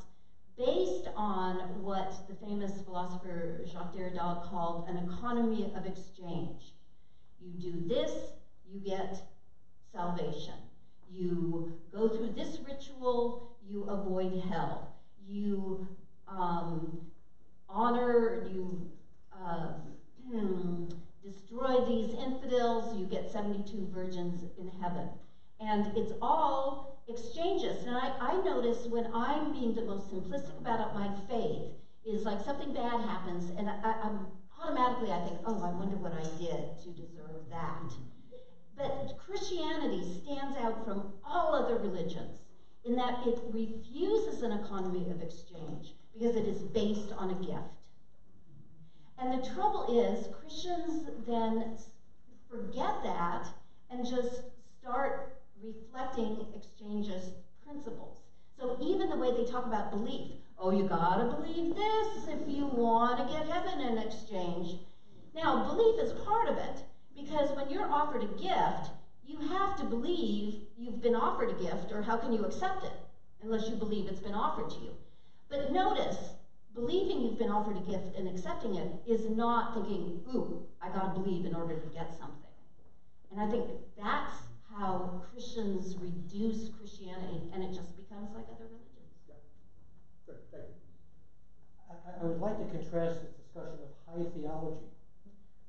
based on what the famous philosopher Jacques Derrida called an economy of exchange. You do this, you get salvation. You go through this ritual, you avoid hell. You honor, you destroy these infidels, you get 72 virgins in heaven. And it's all exchanges. And I notice when I'm being the most simplistic about my faith, is like something bad happens, and I'm automatically I think, oh, I wonder what I did to deserve that. But Christianity stands out from all other religions in that it refuses an economy of exchange because it is based on a gift. And the trouble is, Christians then forget that and just start reflecting exchanges principles. So even the way they talk about belief, oh, you gotta believe this if you want to get heaven in exchange. Now, belief is part of it, because when you're offered a gift, you have to believe you've been offered a gift, or how can you accept it unless you believe it's been offered to you? But notice, believing you've been offered a gift and accepting it is not thinking, ooh, I gotta believe in order to get something. And I think that's how Christians reduce Christianity, and it just becomes like other religions. Yeah. Good, thank you. I would like to contrast this discussion of high theology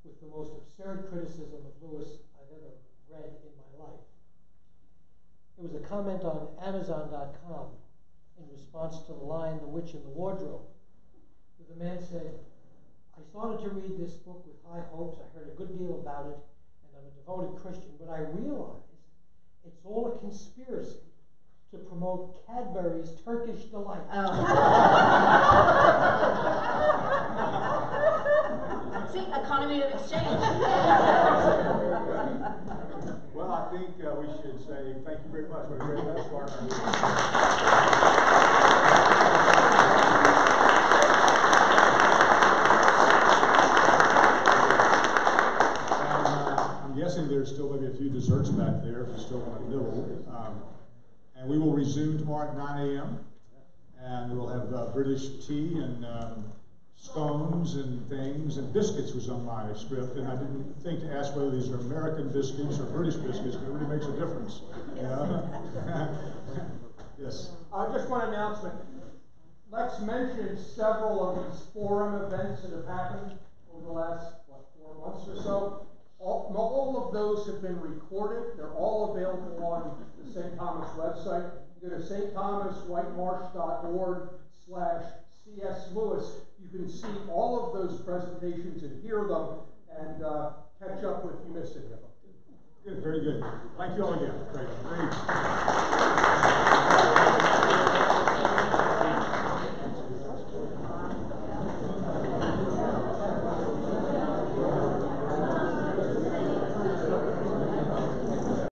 with the most absurd criticism of Lewis I've ever read in my life. It was a comment on Amazon.com in response to the line, The Witch in the Wardrobe, where the man said, I started to read this book with high hopes. I heard a good deal about it, and I'm a devoted Christian, but I realized it's all a conspiracy to promote Cadbury's Turkish Delight. See, economy of exchange. Well, I think we should say thank you very much. What a great way to start our meeting. I'm guessing there's still maybe a few desserts back there if you still want to nibble. And we will resume tomorrow at 9 a.m. And we'll have British tea and scones and things, and biscuits was on my script, and I didn't think to ask whether these are American biscuits or British biscuits, because it really makes a difference. You know? Yes. Just one announcement. Lex mentioned several of these forum events that have happened over the last, 4 months or so. All of those have been recorded. They're all available on the St. Thomas website. You go to stthomaswhitemarsh.org/CS Lewis. You can see all of those presentations and hear them and catch up if you missed any of them. Good, very good. Thank you all again. Great.